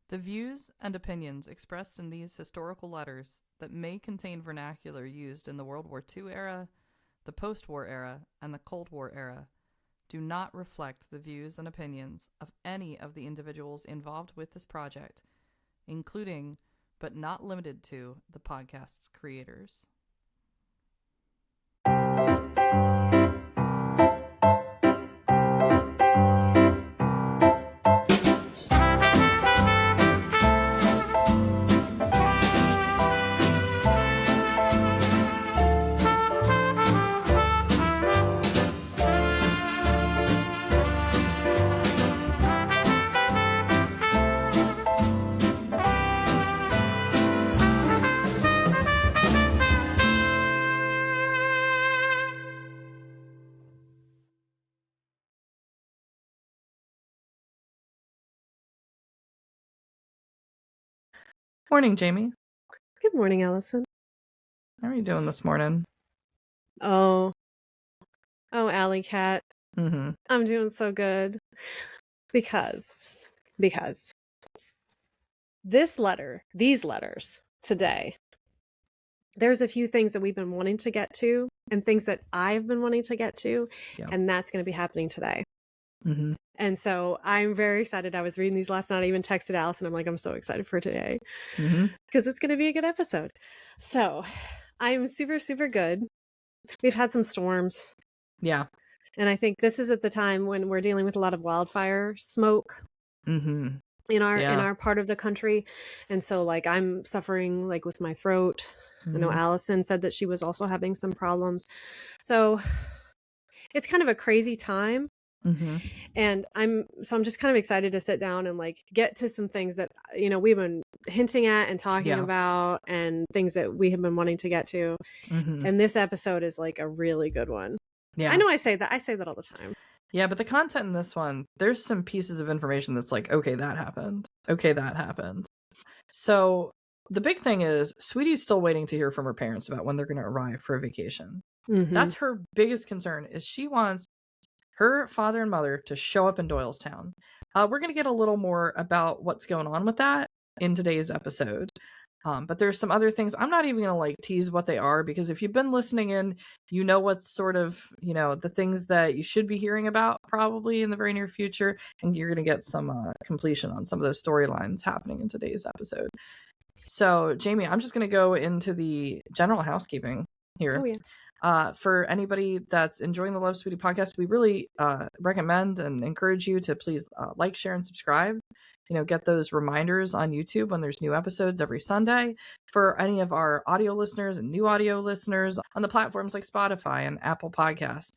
The views and opinions expressed in these historical letters that may contain vernacular used in the World War II era, the post-war era, and the Cold War era do not reflect the views and opinions of any of the individuals involved with this project, including, but not limited to, the podcast's creators. Morning, Jamie. Good morning, Allison. How are you doing this morning? Oh, Alley Cat. Mm-hmm. I'm doing so good. Because these letters today, there's a few things that we've been wanting to get to and things that I've been wanting to get to, and that's going to be happening today. Mm-hmm. And so I'm very excited. I was reading these last night. I even texted Allison. I'm like, I'm so excited for today because it's going to be a good episode. So I'm super, super good. We've had some storms. Yeah. And I think this is at the time when we're dealing with a lot of wildfire smoke in our part of the country. And so like I'm suffering like with my throat. I know Allison said that she was also having some problems. So it's kind of a crazy time. And I'm just kind of excited to sit down and like get to some things that, you know, we've been hinting at and talking about and things that we have been wanting to get to. And this episode is like a really good one. Yeah. I know I say that all the time. Yeah, but the content in this one, there's some pieces of information that's like, okay, that happened. Okay, that happened. So the big thing is Sweetie's still waiting to hear from her parents about when they're going to arrive for a vacation. That's her biggest concern, is she wants her father and mother to show up in Doylestown. We're going to get a little more about what's going on with that in today's episode. But there's some other things. I'm not even going to like tease what they are, because if you've been listening in, you know what's sort of, you know, the things that you should be hearing about probably in the very near future. And you're going to get some completion on some of those storylines happening in today's episode. So, Jamie, I'm just going to go into the general housekeeping here. Oh, yeah. For anybody that's enjoying the Love Sweetie podcast, we really recommend and encourage you to please like, share, and subscribe. You know, get those reminders on YouTube when there's new episodes every Sunday. For any of our audio listeners and new audio listeners on the platforms like Spotify and Apple Podcasts,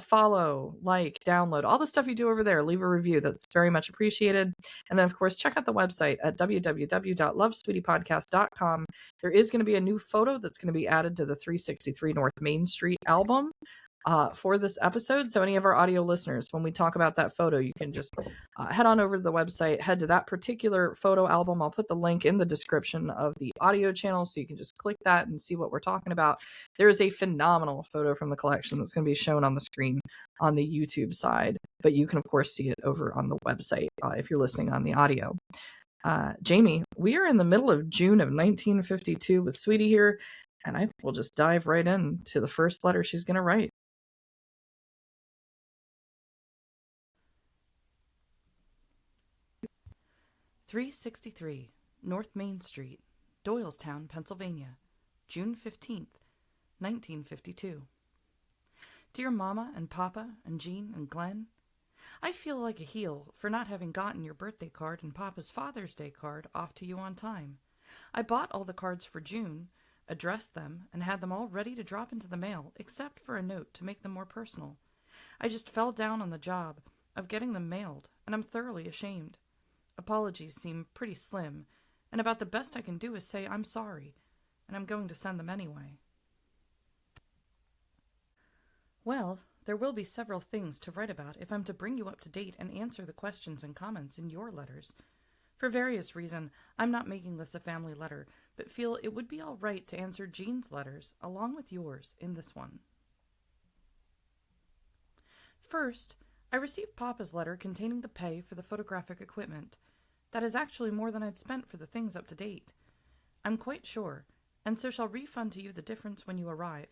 follow, like, download, all the stuff you do over there. Leave a review. That's very much appreciated. And then, of course, check out the website at www.lovesweetiepodcast.com. There is going to be a new photo that's going to be added to the 363 North Main Street album for this episode. So any of our audio listeners, when we talk about that photo, you can just head on over to the website, head to that particular photo album. I'll put the link in the description of the audio channel, so you can just click that and see what we're talking about. There is a phenomenal photo from the collection that's going to be shown on the screen on the YouTube side, but you can of course see it over on the website if you're listening on the audio. Jamie, we are in the middle of June of 1952 with Sweetie here, and I will just dive right into the first letter she's going to write. "363 North Main Street, Doylestown, Pennsylvania, June 15th, 1952. Dear Mama and Papa and Jeanne and Glenn, I feel like a heel for not having gotten your birthday card and Papa's Father's Day card off to you on time. I bought all the cards for June, addressed them, and had them all ready to drop into the mail, except for a note to make them more personal. I just fell down on the job of getting them mailed, and I'm thoroughly ashamed. Apologies seem pretty slim, and about the best I can do is say I'm sorry, and I'm going to send them anyway. Well, there will be several things to write about if I'm to bring you up to date and answer the questions and comments in your letters. For various reasons, I'm not making this a family letter, but feel it would be all right to answer Jeanne's letters along with yours in this one. First, I received Papa's letter containing the pay for the photographic equipment. That is actually more than I'd spent for the things up to date. I'm quite sure, and so shall refund to you the difference when you arrive.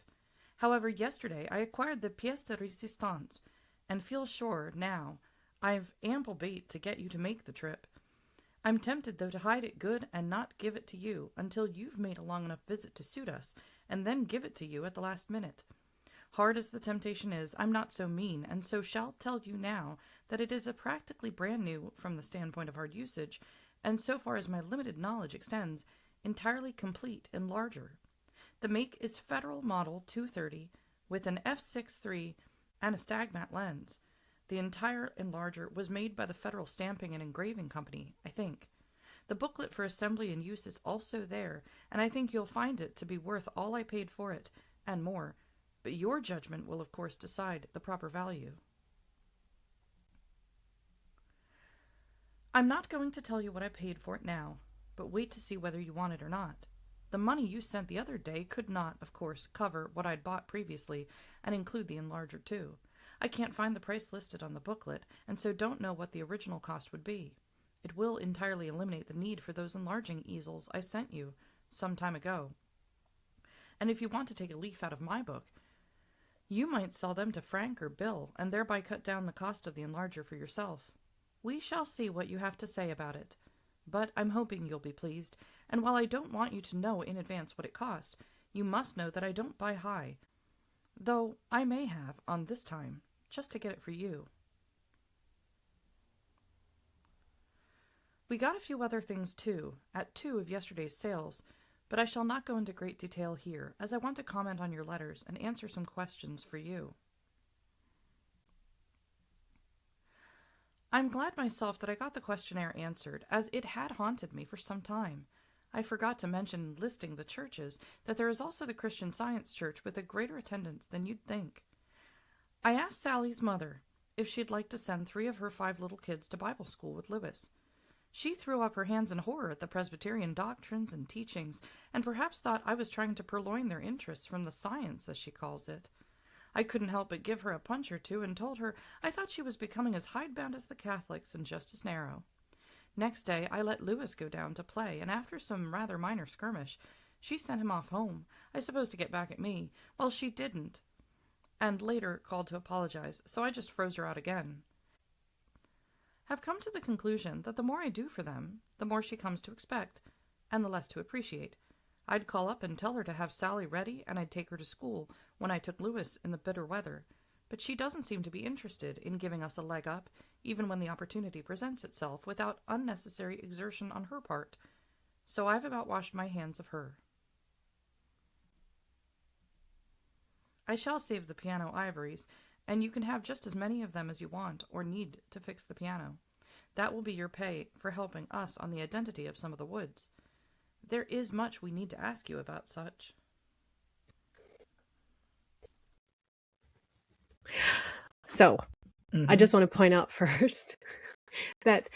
However, yesterday I acquired the pièce de résistance, and feel sure, now, I've ample bait to get you to make the trip. I'm tempted, though, to hide it good and not give it to you until you've made a long enough visit to suit us, and then give it to you at the last minute. Hard as the temptation is, I'm not so mean, and so shall tell you now that it is a practically brand new, from the standpoint of hard usage, and so far as my limited knowledge extends, entirely complete and larger. The make is Federal Model 230 with an f6.3 and a Stagmat lens. The entire enlarger was made by the Federal Stamping and Engraving Company, I think. The booklet for assembly and use is also there, and I think you'll find it to be worth all I paid for it, and more, but your judgment will of course decide the proper value. I'm not going to tell you what I paid for it now, but wait to see whether you want it or not. The money you sent the other day could not, of course, cover what I'd bought previously, and include the enlarger too. I can't find the price listed on the booklet, and so don't know what the original cost would be. It will entirely eliminate the need for those enlarging easels I sent you some time ago. And if you want to take a leaf out of my book, you might sell them to Frank or Bill, and thereby cut down the cost of the enlarger for yourself. We shall see what you have to say about it. But I'm hoping you'll be pleased, and while I don't want you to know in advance what it cost, you must know that I don't buy high, though I may have on this time, just to get it for you. We got a few other things too, at 2 of yesterday's sales, but I shall not go into great detail here, as I want to comment on your letters and answer some questions for you. I'm glad myself that I got the questionnaire answered, as it had haunted me for some time. I forgot to mention in listing the churches that there is also the Christian Science Church with a greater attendance than you'd think. I asked Sally's mother if she'd like to send 3 of her 5 little kids to Bible school with Lewis. She threw up her hands in horror at the Presbyterian doctrines and teachings, and perhaps thought I was trying to purloin their interests from the science, as she calls it. I couldn't help but give her a punch or two, and told her I thought she was becoming as hidebound as the Catholics and just as narrow. Next day I let Lewis go down to play, and after some rather minor skirmish, she sent him off home, I suppose to get back at me. Well, she didn't, and later called to apologize, so I just froze her out again. Have come to the conclusion that the more I do for them, the more she comes to expect, and the less to appreciate. I'd call up and tell her to have Sally ready, and I'd take her to school when I took Lewis in the bitter weather, but she doesn't seem to be interested in giving us a leg up, even when the opportunity presents itself, without unnecessary exertion on her part, so I've about washed my hands of her. I shall save the piano ivories, and you can have just as many of them as you want or need to fix the piano. That will be your pay for helping us on the identity of some of the woods. There is much we need to ask you about such. So, I just want to point out first that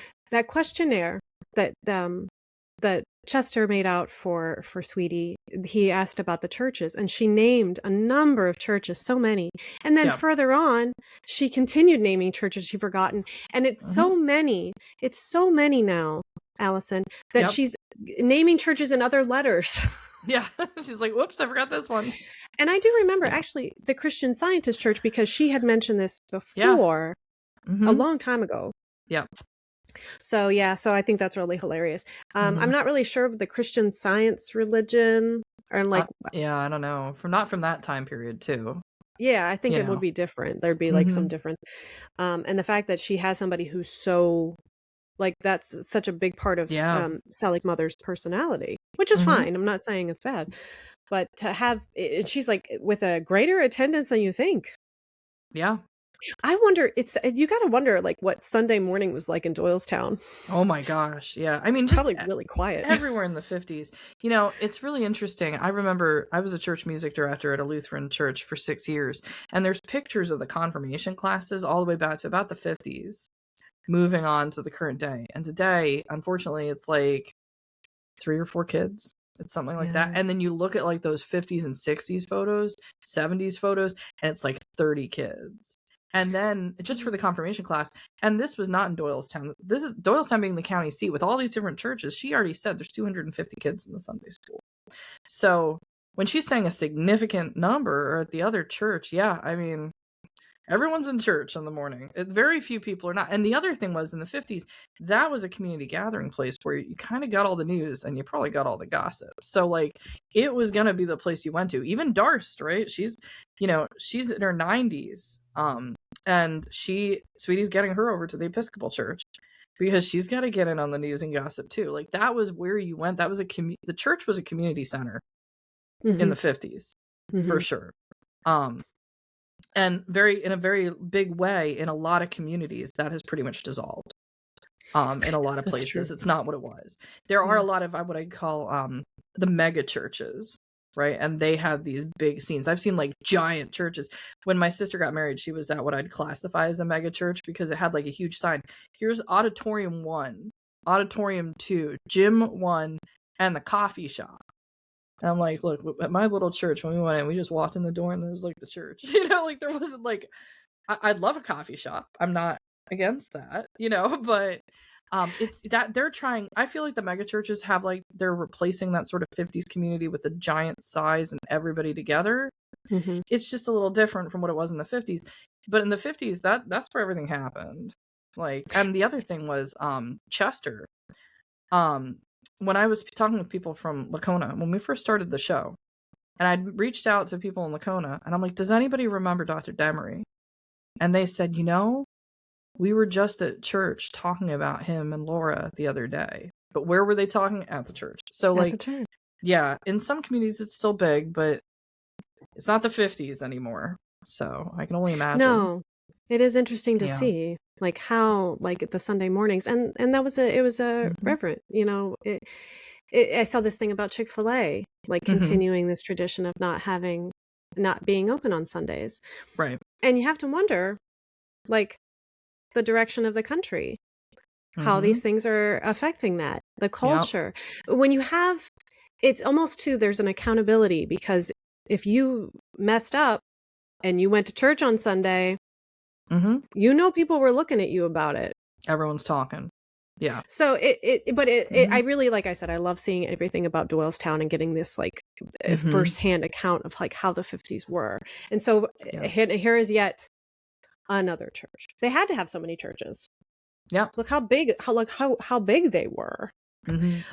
questionnaire that Chester made out for Sweetie, he asked about the churches, and she named a number of churches, so many. And then further on, she continued naming churches she'd forgotten. And it's so many now, Allison, that she's naming churches in other letters. Yeah, she's like, whoops, I forgot this one. And I do remember actually the Christian Scientist Church, because she had mentioned this before a long time ago. Yeah. So I think that's really hilarious. I'm not really sure of the Christian Science religion, or like I don't know, not from that time period too. Yeah, I think it would be different. There'd be like some difference. And the fact that she has somebody who's so like, that's such a big part of Sally Mother's personality, which is fine. I'm not saying it's bad, but to have, she's like with a greater attendance than you think. Yeah. I wonder, you got to wonder like what Sunday morning was like in Doylestown. Oh my gosh. Yeah. I mean, it's probably really quiet everywhere in the 50s. You know, it's really interesting. I remember I was a church music director at a Lutheran church for 6 years, and there's pictures of the confirmation classes all the way back to about the 50s, moving on to the current day. And today, unfortunately, it's like 3 or 4 kids. It's something like that. And then you look at like those 50s and 60s photos, 70s photos, and it's like 30 kids. And then just for the confirmation class, and this was not in Doylestown. This is Doylestown being the county seat with all these different churches. She already said there's 250 kids in the Sunday school. So when she's saying a significant number at the other church, yeah, I mean, everyone's in church in the morning. Very few people are not. And the other thing was in the 50s, that was a community gathering place where you kind of got all the news and you probably got all the gossip. So like it was going to be the place you went to. Even Darst, right? She's in her 90s. And Sweetie's getting her over to the Episcopal Church because she's got to get in on the news and gossip too. Like that was where you went. That was the church was a community center in the 50s for sure. And in a very big way in a lot of communities that has pretty much dissolved. In a lot of places, it's not what it was. There are a lot of what I call the mega churches, right? And they have these big scenes. I've seen like giant churches. When my sister got married, she was at what I'd classify as a mega church because it had like a huge sign. Here's Auditorium 1, Auditorium 2, Gym 1, and the coffee shop. And I'm like, look, at my little church, when we went in, we just walked in the door and there was like the church. Like there wasn't like, I'd love a coffee shop. I'm not against that, but it's that they're trying. I feel like the mega churches have like, they're replacing that sort of 50s community with the giant size and everybody together. It's just a little different from what it was in the 50s. But in the 50s, that's where everything happened. Like, and the other thing was Chester. When I was talking with people from Lacona, when we first started the show, and I'd reached out to people in Lacona, and I'm like, does anybody remember Dr. Demaree? And they said, we were just at church talking about him and Laura the other day. But where were they talking? At the church. So like, yeah, in some communities it's still big, but it's not the 50s anymore. So I can only imagine. No, it is interesting to see like how like the Sunday mornings and that was it was a reverent, I saw this thing about Chick-fil-A, like continuing this tradition of not being open on Sundays. Right. And you have to wonder, like, the direction of the country, how these things are affecting that, the culture. When you have, it's almost there's an accountability, because if you messed up and you went to church on Sunday, people were looking at you about it. Everyone's talking. Yeah. So I really, like I said, I love seeing everything about Doylestown and getting this like firsthand account of like how the 50s were. And so here is yet another church. They had to have so many churches. Yeah. Look how big, how big they were.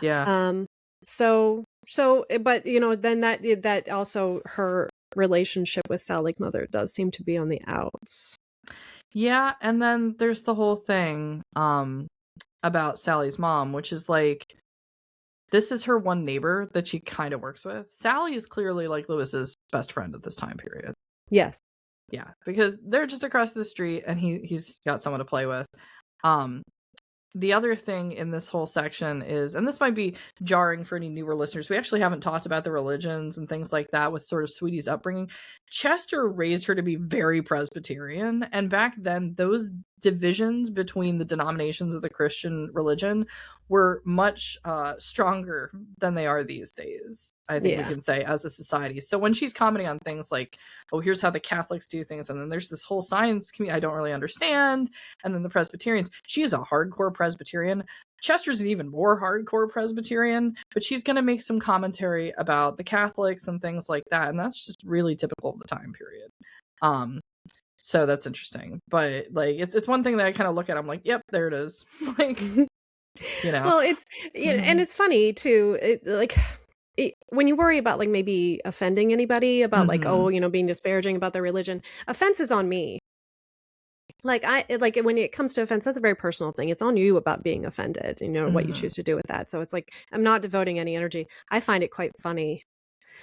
Yeah. But then that also her relationship with Sally's mother does seem to be on the outs. Yeah, and then there's the whole thing about Sally's mom, which is like, this is her one neighbor that she kind of works with. Sally is clearly like Lewis's best friend at this time period. Yes. Yeah, because they're just across the street and he's got someone to play with. The other thing in this whole section is, and this might be jarring for any newer listeners, we actually haven't talked about the religions and things like that with sort of Sweetie's upbringing. Chester raised her to be very Presbyterian, and back then those divisions between the denominations of the Christian religion were much stronger than they are these days, I think we can say, as a society. So when she's commenting on things like, oh, here's how the Catholics do things, and then there's this whole science community I don't really understand, and then the Presbyterians, she is a hardcore Presbyterian. Chester's an even more hardcore Presbyterian, but she's going to make some commentary about the Catholics and things like that, and that's just really typical of the time period. So that's interesting. But like, it's one thing that I kind of look at, I'm like, yep, there it is. Like, well, it's and it's funny too. When you worry about like maybe offending anybody about like, being disparaging about their religion, offense is on me. Like when it comes to offense, that's a very personal thing. It's on you about being offended, what you choose to do with that. So it's like, I'm not devoting any energy. I find it quite funny.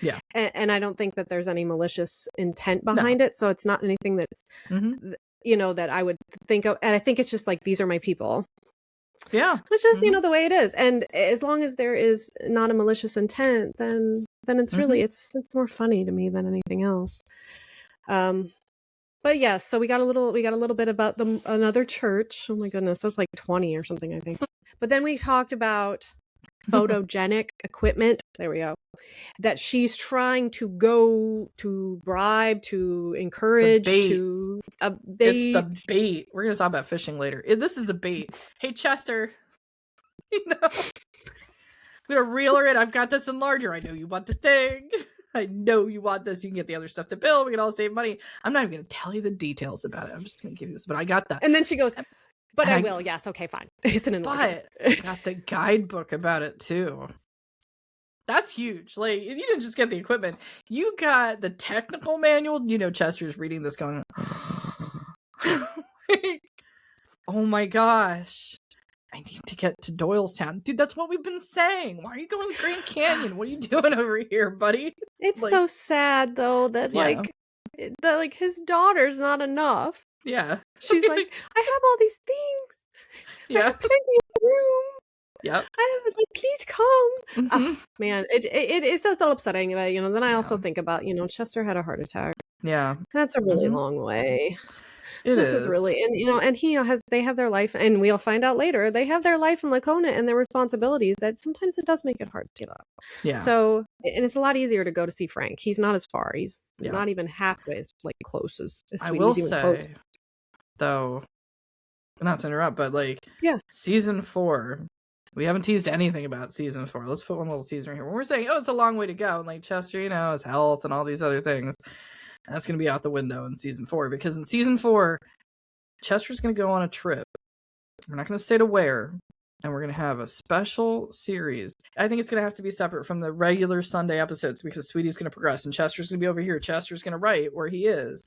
Yeah. And I don't think that there's any malicious intent behind it. So it's not anything that's, that I would think of. And I think it's just like, these are my people. Yeah. Which is, the way it is. And as long as there is not a malicious intent, then it's really, it's more funny to me than anything else. But yes, so we got a little bit about another church. Oh my goodness, that's like 20 or something, I think. But then we talked about photogenic equipment. There we go. That she's trying to go to bribe, to encourage, to bait. It's the bait. We're going to talk about fishing later. This is the bait. Hey, Chester. I'm going to reel her in. I've got this enlarger. I know you want this thing. I know you want this. You can get the other stuff to build. We can all save money. I'm not even going to tell you the details about it. I'm just going to give you this. But I got that. And then she goes, but I will. Yes. Okay, fine. It's an enlarger. But I got the guidebook about it too. That's huge. Like, you didn't just get the equipment. You got the technical manual. You know, Chester's reading this going, like, oh my gosh. I need to get to Doylestown. Dude, that's what we've been saying. Why are you going to Grand Canyon? What are you doing over here, buddy? It's like, so sad, though, that, like his daughter's not enough. Yeah. She's like, I have all these things. Yeah. I have plenty of room. Yep. I have, like, please come. Oh, man, it's a little upsetting. But, you know, then I also think about, you know, Chester had a heart attack. Yeah. That's a really long way. This is really, and you know, and they have their life, and we'll find out later, they have their life in Lacona and their responsibilities that sometimes it does make it hard to get up. Yeah. So, and it's a lot easier to go to see Frank. He's not as far. He's not even halfway as like close as I will say, though, not to interrupt, but like, season 4, we haven't teased anything about season 4. Let's put one little teaser in here. When we're saying, oh, it's a long way to go, and like Chester, you know, his health and all these other things. That's going to be out the window in season 4, because in season 4, Chester's going to go on a trip. We're not going to say to where, and we're going to have a special series. I think it's going to have to be separate from the regular Sunday episodes, because Sweetie's going to progress, and Chester's going to be over here. Chester's going to write where he is,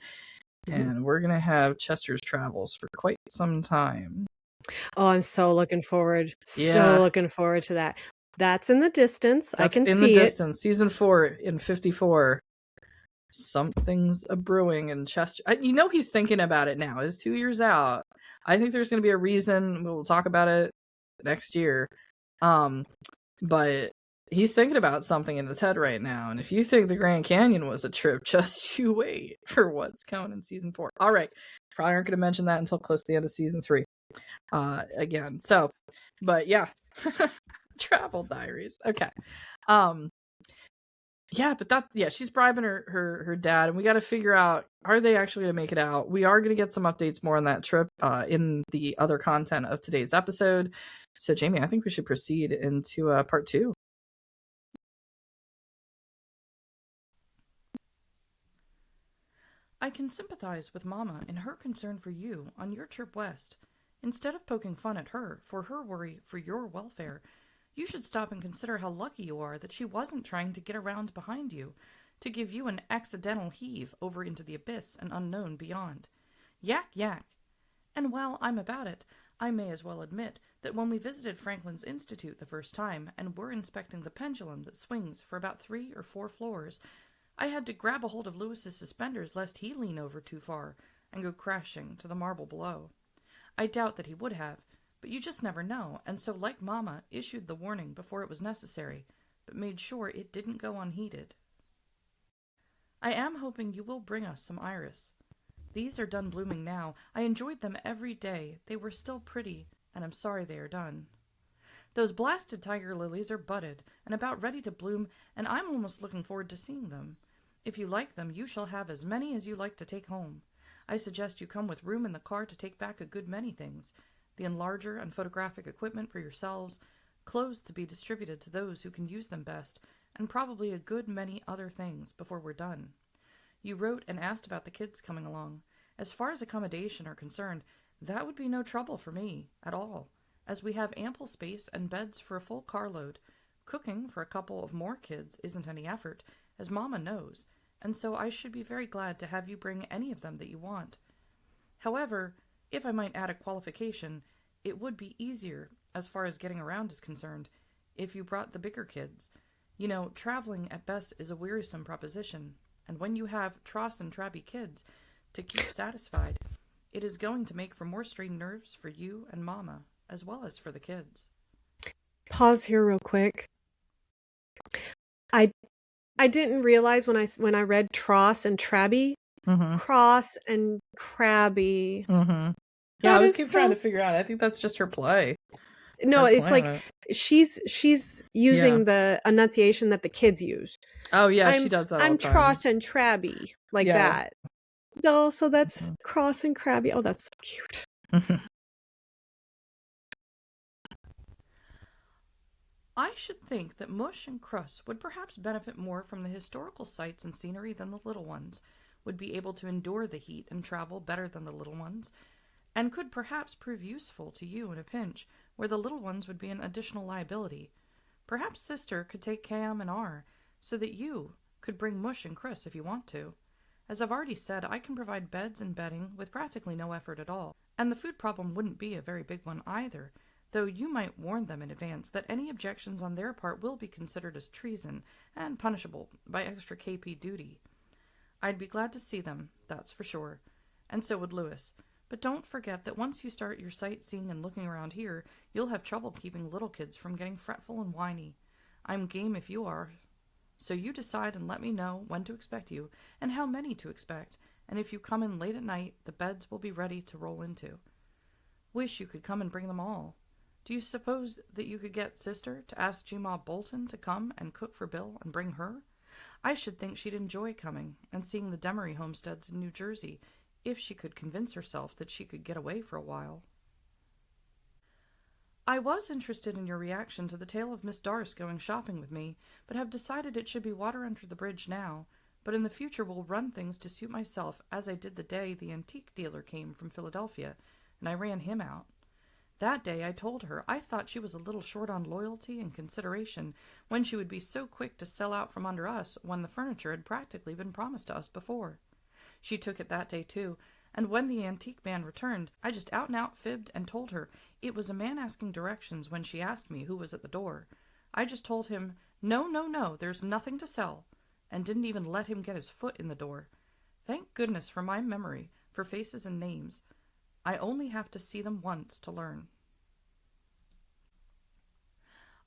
and we're going to have Chester's travels for quite some time. Oh, I'm so looking forward. So looking forward to that. That's in the distance. I can see it. That's in the distance. Season 4 in 54. Something's a brewing in Chester. You know, he's thinking about it now. It's 2 years out. I think there's going to be a reason. We'll talk about it next year. But he's thinking about something in his head right now. And if you think the Grand Canyon was a trip, just you wait for what's coming in season 4. All right. Probably aren't going to mention that until close to the end of season 3. Again. So, but yeah. Travel diaries. Okay. Yeah, but she's bribing her dad, and we got to figure out, are they actually going to make it out? We are going to get some updates more on that trip in the other content of today's episode. So, Jamie, I think we should proceed into part 2. I can sympathize with Mama in her concern for you on your trip west. Instead of poking fun at her for her worry for your welfare, you should stop and consider how lucky you are that she wasn't trying to get around behind you, to give you an accidental heave over into the abyss and unknown beyond. Yak, yak. And while I'm about it, I may as well admit that when we visited Franklin's Institute the first time and were inspecting the pendulum that swings for about 3 or 4 floors, I had to grab a hold of Lewis's suspenders lest he lean over too far and go crashing to the marble below. I doubt that he would have, but you just never know, and so, like Mama, issued the warning before it was necessary, but made sure it didn't go unheeded. I am hoping you will bring us some iris. These are done blooming now. I enjoyed them every day. They were still pretty, and I'm sorry they are done. Those blasted tiger lilies are budded and about ready to bloom, and I'm almost looking forward to seeing them. If you like them, you shall have as many as you like to take home. I suggest you come with room in the car to take back a good many things. The enlarger and photographic equipment for yourselves, clothes to be distributed to those who can use them best, and probably a good many other things before we're done. You wrote and asked about the kids coming along. As far as accommodation are concerned, that would be no trouble for me, at all, as we have ample space and beds for a full carload. Cooking for a couple of more kids isn't any effort, as Mama knows, and so I should be very glad to have you bring any of them that you want. However, if I might add a qualification, it would be easier, as far as getting around is concerned, if you brought the bigger kids. You know, traveling at best is a wearisome proposition, and when you have Tross and Trabby kids to keep satisfied, it is going to make for more strained nerves for you and Mama, as well as for the kids. Pause here real quick. I didn't realize when I read Tross and Trabby, Cross and Crabby. Yeah, I was trying to figure out. I think that's just her play. No, it's like she's using the enunciation that the kids use. Oh yeah, she does that all the time. I'm Tross and Trabby, like that. No, so that's Cross and Crabby. Oh, that's so cute. I should think that Mush and Crus would perhaps benefit more from the historical sights and scenery than the little ones, would be able to endure the heat and travel better than the little ones, and could perhaps prove useful to you in a pinch, where the little ones would be an additional liability. Perhaps Sister could take Cam and R, so that you could bring Mush and Chris if you want to. As I've already said, I can provide beds and bedding with practically no effort at all, and the food problem wouldn't be a very big one either, though you might warn them in advance that any objections on their part will be considered as treason and punishable by extra KP duty. I'd be glad to see them, that's for sure, and so would Lewis. But don't forget that once you start your sightseeing and looking around here, you'll have trouble keeping little kids from getting fretful and whiny. I'm game if you are. So you decide and let me know when to expect you, and how many to expect, and if you come in late at night, the beds will be ready to roll into. Wish you could come and bring them all. Do you suppose that you could get Sister to ask Gma Bolton to come and cook for Bill and bring her? I should think she'd enjoy coming and seeing the Demaree homesteads in New Jersey, if she could convince herself that she could get away for a while. I was interested in your reaction to the tale of Miss Darce going shopping with me, but have decided it should be water under the bridge now, but in the future will run things to suit myself as I did the day the antique dealer came from Philadelphia, and I ran him out. That day I told her I thought she was a little short on loyalty and consideration when she would be so quick to sell out from under us when the furniture had practically been promised to us before. She took it that day too, and when the antique man returned, I just out and out fibbed and told her it was a man asking directions when she asked me who was at the door. I just told him, no, there's nothing to sell, and didn't even let him get his foot in the door. Thank goodness for my memory for faces and names. I only have to see them once to learn.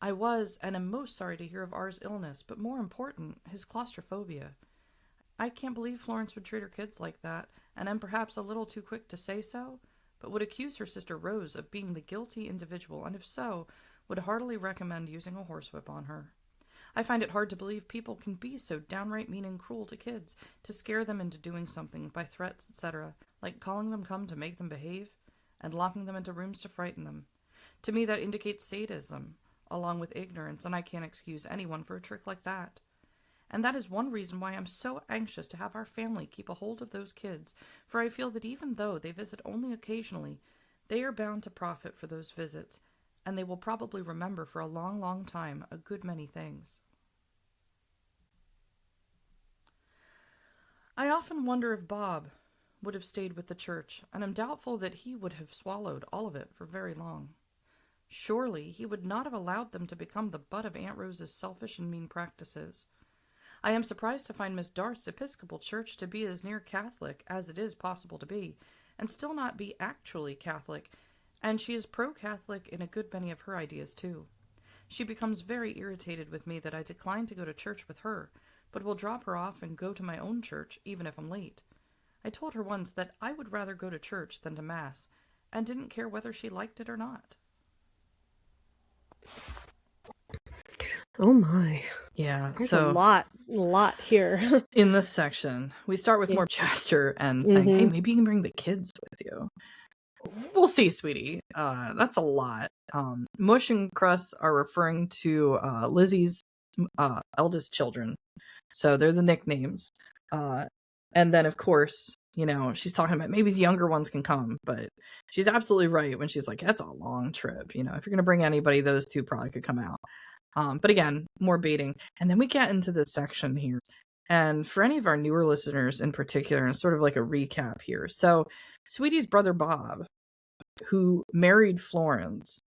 I was and am most sorry to hear of R's illness, but more important, his claustrophobia. I can't believe Florence would treat her kids like that, and am perhaps a little too quick to say so, but would accuse her sister Rose of being the guilty individual, and if so, would heartily recommend using a horsewhip on her. I find it hard to believe people can be so downright mean and cruel to kids, to scare them into doing something by threats, etc., like calling them come to make them behave, and locking them into rooms to frighten them. To me that indicates sadism, along with ignorance, and I can't excuse anyone for a trick like that. And that is one reason why I'm so anxious to have our family keep a hold of those kids, for I feel that even though they visit only occasionally, they are bound to profit for those visits, and they will probably remember for a long, long time a good many things. I often wonder if Bob would have stayed with the church, and am doubtful that he would have swallowed all of it for very long. Surely he would not have allowed them to become the butt of Aunt Rose's selfish and mean practices. I am surprised to find Miss Darce's Episcopal Church to be as near Catholic as it is possible to be, and still not be actually Catholic, and she is pro-Catholic in a good many of her ideas too. She becomes very irritated with me that I decline to go to church with her, but will drop her off and go to my own church even if I'm late. I told her once that I would rather go to church than to Mass, and didn't care whether she liked it or not. Oh my. Yeah, there's a lot here. In this section, we start with more Chester and saying, hey, maybe you can bring the kids with you. We'll see, sweetie. That's a lot. Mush and Crus are referring to Lizzie's eldest children. So they're the nicknames. And then, of course, she's talking about maybe the younger ones can come, but she's absolutely right when she's like, that's a long trip. If you're going to bring anybody, those two probably could come out. But again, more baiting. And then we get into this section here. And for any of our newer listeners in particular, and sort of like a recap here. So Sweetie's brother Bob, who married Florence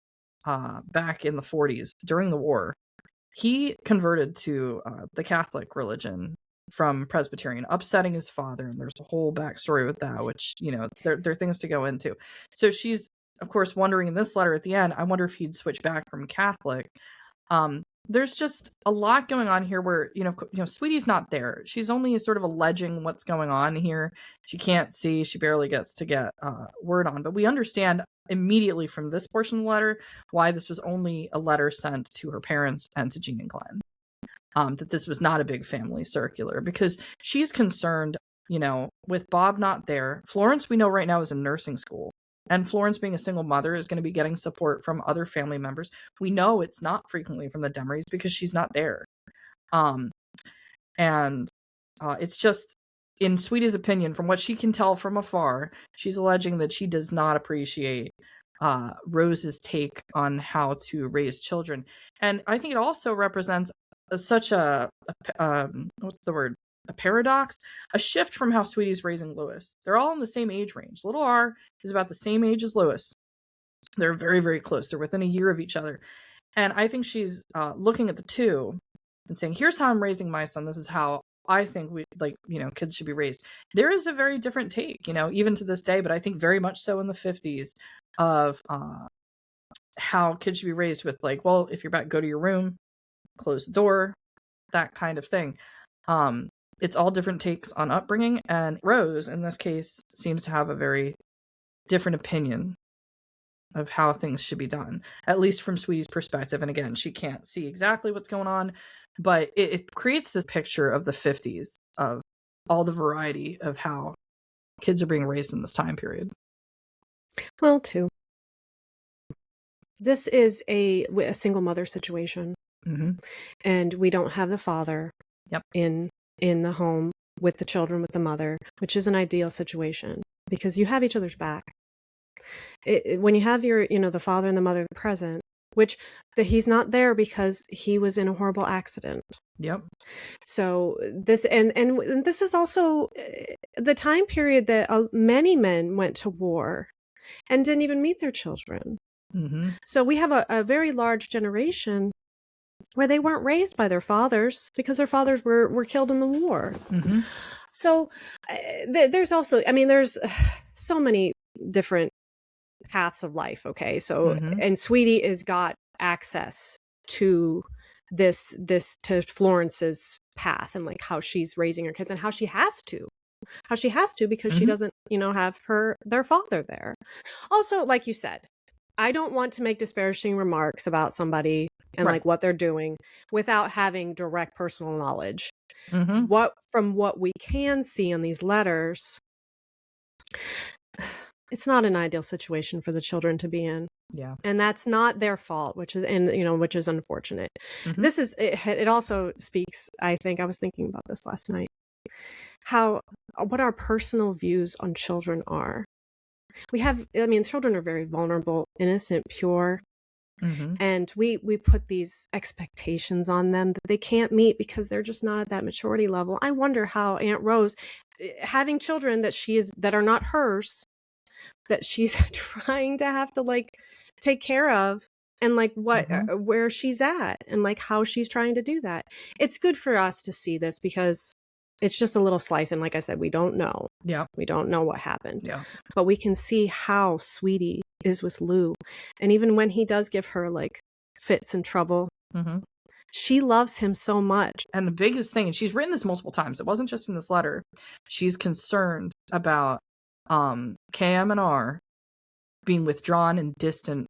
back in the 40s during the war, he converted to the Catholic religion from Presbyterian, upsetting his father. And there's a whole backstory with that, which, there are things to go into. So she's, of course, wondering in this letter at the end, I wonder if he'd switch back from Catholic. there's just a lot going on here where, Sweetie's not there. She's only sort of alleging what's going on here. She can't see. She barely gets to get word on. But we understand immediately from this portion of the letter why this was only a letter sent to her parents and to Jeanne and Glenn. That this was not a big family circular, because she's concerned, with Bob not there. Florence, we know right now, is in nursing school. And Florence, being a single mother, is going to be getting support from other family members. We know it's not frequently from the Demarees because she's not there. And it's just, in Sweetie's opinion, from what she can tell from afar, she's alleging that she does not appreciate Rose's take on how to raise children. And I think it also represents such a what's the word? A paradox, a shift from how Sweetie's raising Louis. They're all in the same age range. Little R is about the same age as Louis. They're very, very close. They're within a year of each other. And I think she's looking at the two and saying, here's how I'm raising my son. This is how I think kids should be raised. There is a very different take, even to this day, but I think very much so in the 50s, of how kids should be raised with, well, if you're back, go to your room, close the door, that kind of thing. It's all different takes on upbringing, and Rose, in this case, seems to have a very different opinion of how things should be done, at least from Sweetie's perspective. And again, she can't see exactly what's going on, but it creates this picture of the 50s, of all the variety of how kids are being raised in this time period. Well, too, this is a single mother situation, and we don't have the father in the home with the children, with the mother, which is an ideal situation because you have each other's back. When you have the father and the mother present, which he's not there because he was in a horrible accident. Yep. So this and this is also the time period that many men went to war and didn't even meet their children. So we have a very large generation where they weren't raised by their fathers because their fathers were killed in the war. So there's also, there's so many different paths of life. Okay. So, and Sweetie has got access to this to Florence's path and how she's raising her kids and how she has to because she doesn't, have their father there. Also, like you said, I don't want to make disparaging remarks about somebody and what they're doing without having direct personal knowledge. From what we can see in these letters, it's not an ideal situation for the children to be in. Yeah. And that's not their fault, which is unfortunate. This is, it also speaks, I think, I was thinking about this last night, what our personal views on children are. Children are very vulnerable, innocent, pure. And we put these expectations on them that they can't meet because they're just not at that maturity level. I wonder how Aunt Rose, having children that are not hers, that she's trying to have to take care of, and where she's at, and how she's trying to do that. It's good for us to see this because it's just a little slice, and like I said, we don't know. Yeah, we don't know what happened. Yeah, but we can see how Sweetie is with Lou, and even when he does give her fits and trouble, she loves him so much. And the biggest thing, and she's written this multiple times, it wasn't just in this letter, she's concerned about KM and R being withdrawn and distant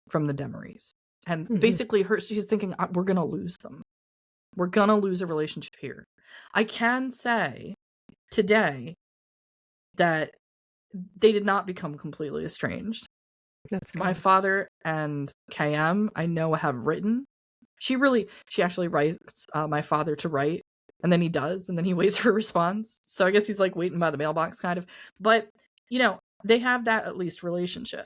from the Demarees. And basically she's thinking, we're going to lose them. We're going to lose a relationship here. I can say today that they did not become completely estranged. That's good. My father and KM, I know, have written. She actually writes my father to write, and then he does, and then he waits for a response. So I guess he's waiting by the mailbox kind of. But, they have that at least relationship.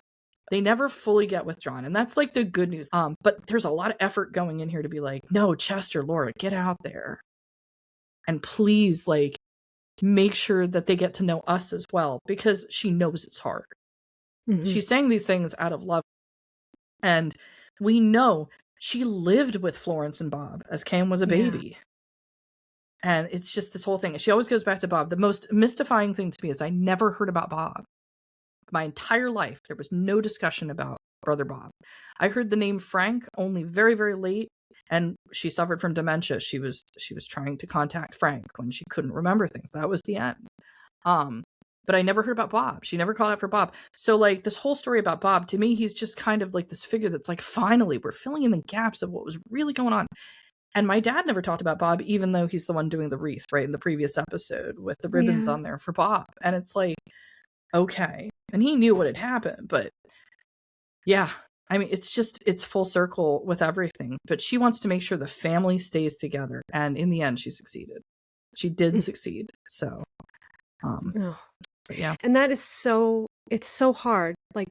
They never fully get withdrawn, and that's the good news. But there's a lot of effort going in here to be no, Chester, Laura, get out there. And please, make sure that they get to know us as well, because she knows it's hard. She's saying these things out of love. And we know she lived with Florence and Bob as Cam was a baby. And it's just this whole thing. She always goes back to Bob. The most mystifying thing to me is I never heard about Bob. My entire life, there was no discussion about Brother Bob. I heard the name Frank only very, very late. And she suffered from dementia. She was trying to contact Frank when she couldn't remember things. That was the end. But I never heard about Bob. She never called out for Bob. So like this whole story about Bob, to me, he's just kind of like this figure that's like, finally, we're filling in the gaps of what was really going on. And my dad never talked about Bob, even though he's the one doing the wreath, right, in the previous episode with the ribbons on there for Bob. And it's like, okay. And he knew what had happened, but yeah, I mean, it's full circle with everything. But she wants to make sure the family stays together. And in the end, she succeeded. She did succeed. So, yeah. And that is it's so hard. Like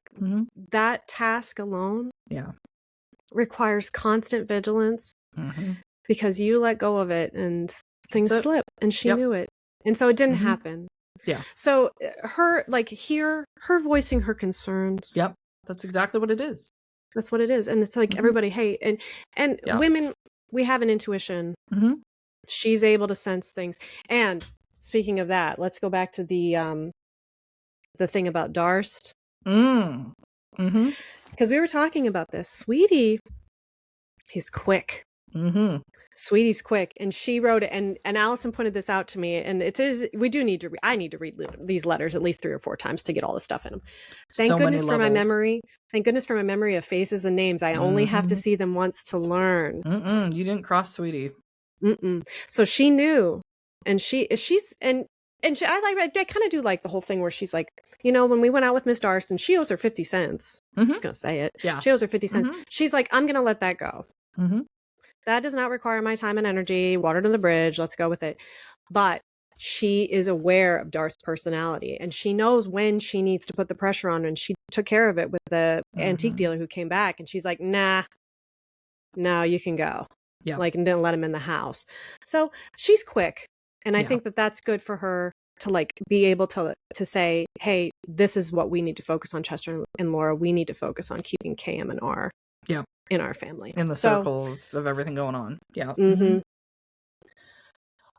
that task alone requires constant vigilance because you let go of it and things slip, and she knew it. And so it didn't happen. Yeah. So her voicing her concerns. Yep. That's exactly what it is. That's what it is. And it's like everybody, hey, and women, we have an intuition. She's able to sense things. And speaking of that, let's go back to the thing about Darst. Because we were talking about this. Sweetie, he's quick. Sweetie's quick, and she wrote it, and Allison pointed this out to me, and I need to read these letters at least 3 or 4 times to get all the stuff in them. Thank goodness for my memory. Thank goodness for my memory of faces and names. I only have to see them once to learn. You didn't cross Sweetie. So she knew, and she's I kind of do like the whole thing where she's like, when we went out with Miss Darst, and she owes her 50 cents. I'm just gonna say it. Yeah, she owes her 50 cents. She's like, I'm gonna let that go. That does not require my time and energy. Water to the bridge. Let's go with it. But she is aware of Darst's personality, and she knows when she needs to put the pressure on. And she took care of it with the antique dealer who came back, and she's like, nah, no, you can go. Yeah. Like, and didn't let him in the house. So she's quick. And I think that that's good for her to like be able to say, hey, this is what we need to focus on, Chester and Laura. We need to focus on keeping KM and R. Yeah. In our family, in the circle of everything going on. Yeah.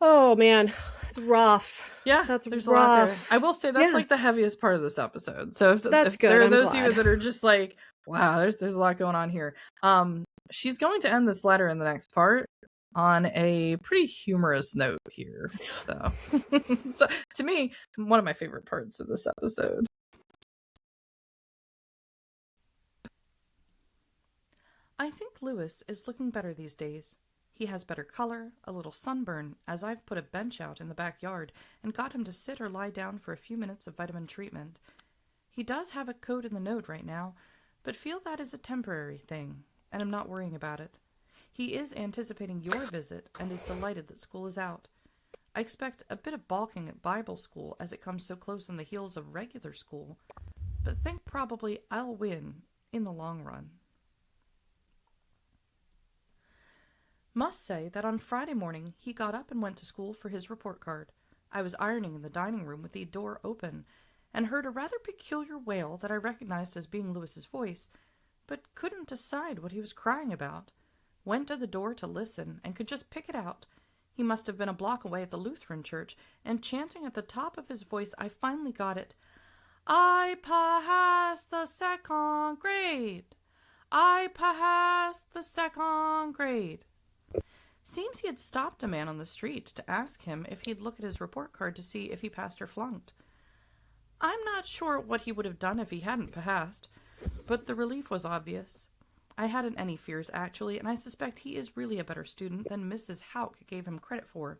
Oh man, it's rough. Yeah, there's rough. A lot there. I will say that's like the heaviest part of this episode. So if there are those of you that are just like, wow, there's a lot going on here. She's going to end this letter in the next part on a pretty humorous note here, though. So to me, one of my favorite parts of this episode. I think Louis is looking better these days. He has better color, a little sunburn, as I've put a bench out in the backyard and got him to sit or lie down for a few minutes of vitamin treatment. He does have a coat in the note right now, but feel that is a temporary thing, and I'm not worrying about it. He is anticipating your visit and is delighted that school is out. I expect a bit of balking at Bible school as it comes so close on the heels of regular school, but think probably I'll win in the long run. Must say that on Friday morning he got up and went to school for his report card. I was ironing in the dining room with the door open, and heard a rather peculiar wail that I recognized as being Louis's voice, but couldn't decide what he was crying about. Went to the door to listen, and could just pick it out. He must have been a block away at the Lutheran church, and chanting at the top of his voice, I finally got it. I passed the 2nd grade. I passed the 2nd grade. Seems he had stopped a man on the street to ask him if he'd look at his report card to see if he passed or flunked. I'm not sure what he would have done if he hadn't passed, but the relief was obvious. I hadn't any fears, actually, and I suspect he is really a better student than Mrs. Houck gave him credit for.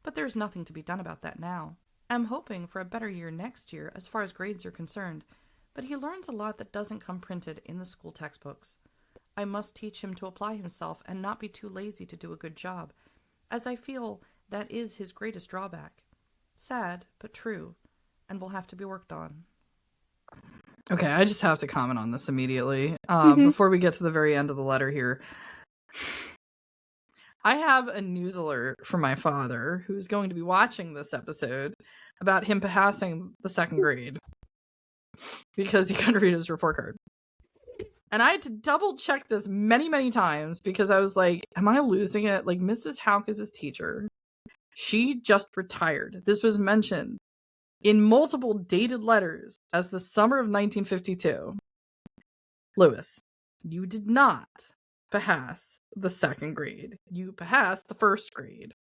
But there's nothing to be done about that now. I'm hoping for a better year next year as far as grades are concerned, but he learns a lot that doesn't come printed in the school textbooks. I must teach him to apply himself and not be too lazy to do a good job, as I feel that is his greatest drawback. Sad, but true, and will have to be worked on. Okay, I just have to comment on this immediately. Before we get to the very end of the letter here. I have a news alert from my father, who's going to be watching this episode, about him passing the 2nd grade. Because he couldn't read his report card. And I had to double check this many, many times because I was like, am I losing it? Like, Mrs. Houck is his teacher. She just retired. This was mentioned in multiple dated letters as the summer of 1952. Louis, you did not pass the second grade. You pass the first grade.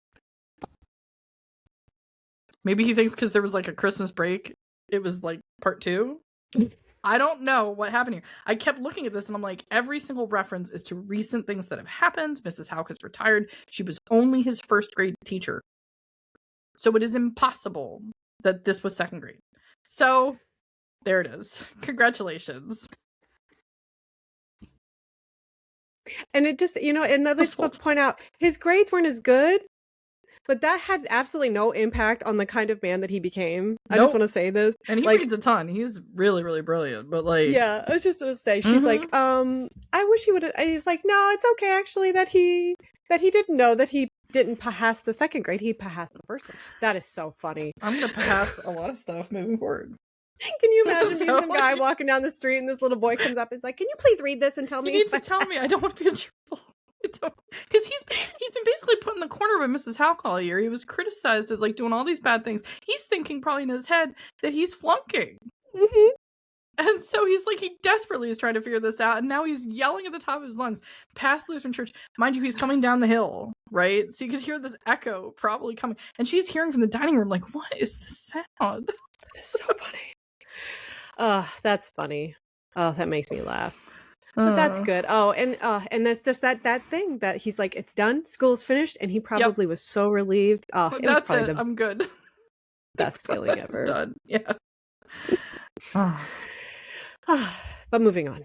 Maybe he thinks because there was like a Christmas break, it was like part 2. I don't know what happened here. I kept looking at this and I'm like, every single reference is to recent things that have happened. Mrs. Houck has retired. She was only his first grade teacher. So it is impossible that this was second grade. So there it is. Congratulations. And it just, another point out, his grades weren't as good, but that had absolutely no impact on the kind of man that he became. I just want to say this. And he reads a ton. He's really, really brilliant. But yeah, I was just going to say, she's like, I wish he would have. He's like, no, it's okay actually that he didn't know that he didn't pass the second grade. He passed the first one. That is so funny. I'm going to pass a lot of stuff moving forward. Can you imagine being some guy walking down the street and this little boy comes up and is like, can you please read this and tell me? You need to tell me. I don't want to be in trouble. Because he's been basically put in the corner by Mrs. Houck all year. He was criticized as like doing all these bad things. He's thinking probably in his head that he's flunking. Mm-hmm. And so he's like, he desperately is trying to figure this out. And now he's yelling at the top of his lungs past Lutheran Church. Mind you, he's coming down the hill, right? So you can hear this echo probably coming. And she's hearing from the dining room like, what is the sound? So funny. Oh, that's funny. Oh, that makes me laugh. But that's good. Oh, and that's just that thing that he's like, it's done, school's finished, and he probably was so relieved. Oh, it was probably I'm good. Best feeling ever. It's done. Yeah. But moving on.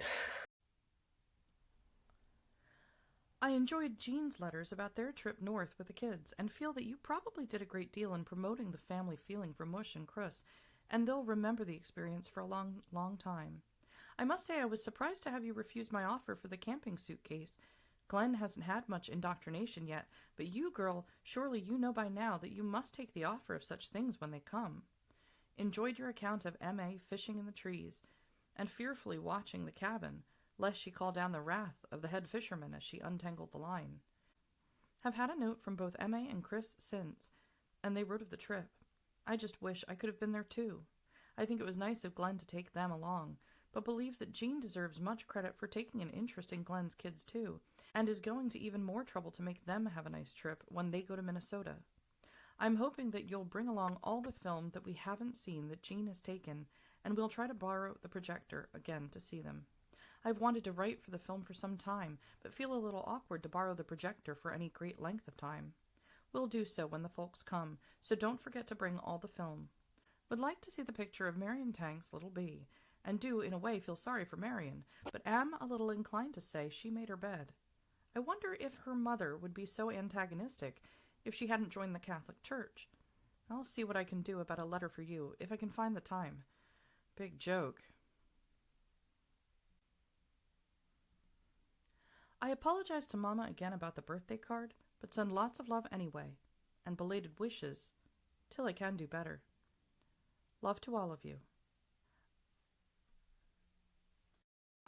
I enjoyed Jeanne's letters about their trip north with the kids, and feel that you probably did a great deal in promoting the family feeling for Mush and Chris, and they'll remember the experience for a long, long time. I must say I was surprised to have you refuse my offer for the camping suitcase. Glenn hasn't had much indoctrination yet, but you, girl, surely you know by now that you must take the offer of such things when they come. Enjoyed your account of M.A. fishing in the trees, and fearfully watching the cabin, lest she call down the wrath of the head fisherman as she untangled the line. Have had a note from both M.A. and Chris since, and they wrote of the trip. I just wish I could have been there too. I think it was nice of Glenn to take them along, but believe that Jeanne deserves much credit for taking an interest in Glenn's kids too, and is going to even more trouble to make them have a nice trip when they go to Minnesota. I'm hoping that you'll bring along all the film that we haven't seen that Jeanne has taken, and we'll try to borrow the projector again to see them. I've wanted to write for the film for some time, but feel a little awkward to borrow the projector for any great length of time. We'll do so when the folks come, so don't forget to bring all the film. Would like to see the picture of Marion Tank's little bee, and do, in a way, feel sorry for Marion, but am a little inclined to say she made her bed. I wonder if her mother would be so antagonistic if she hadn't joined the Catholic Church. I'll see what I can do about a letter for you, if I can find the time. Big joke. I apologize to Mama again about the birthday card, but send lots of love anyway, and belated wishes, till I can do better. Love to all of you.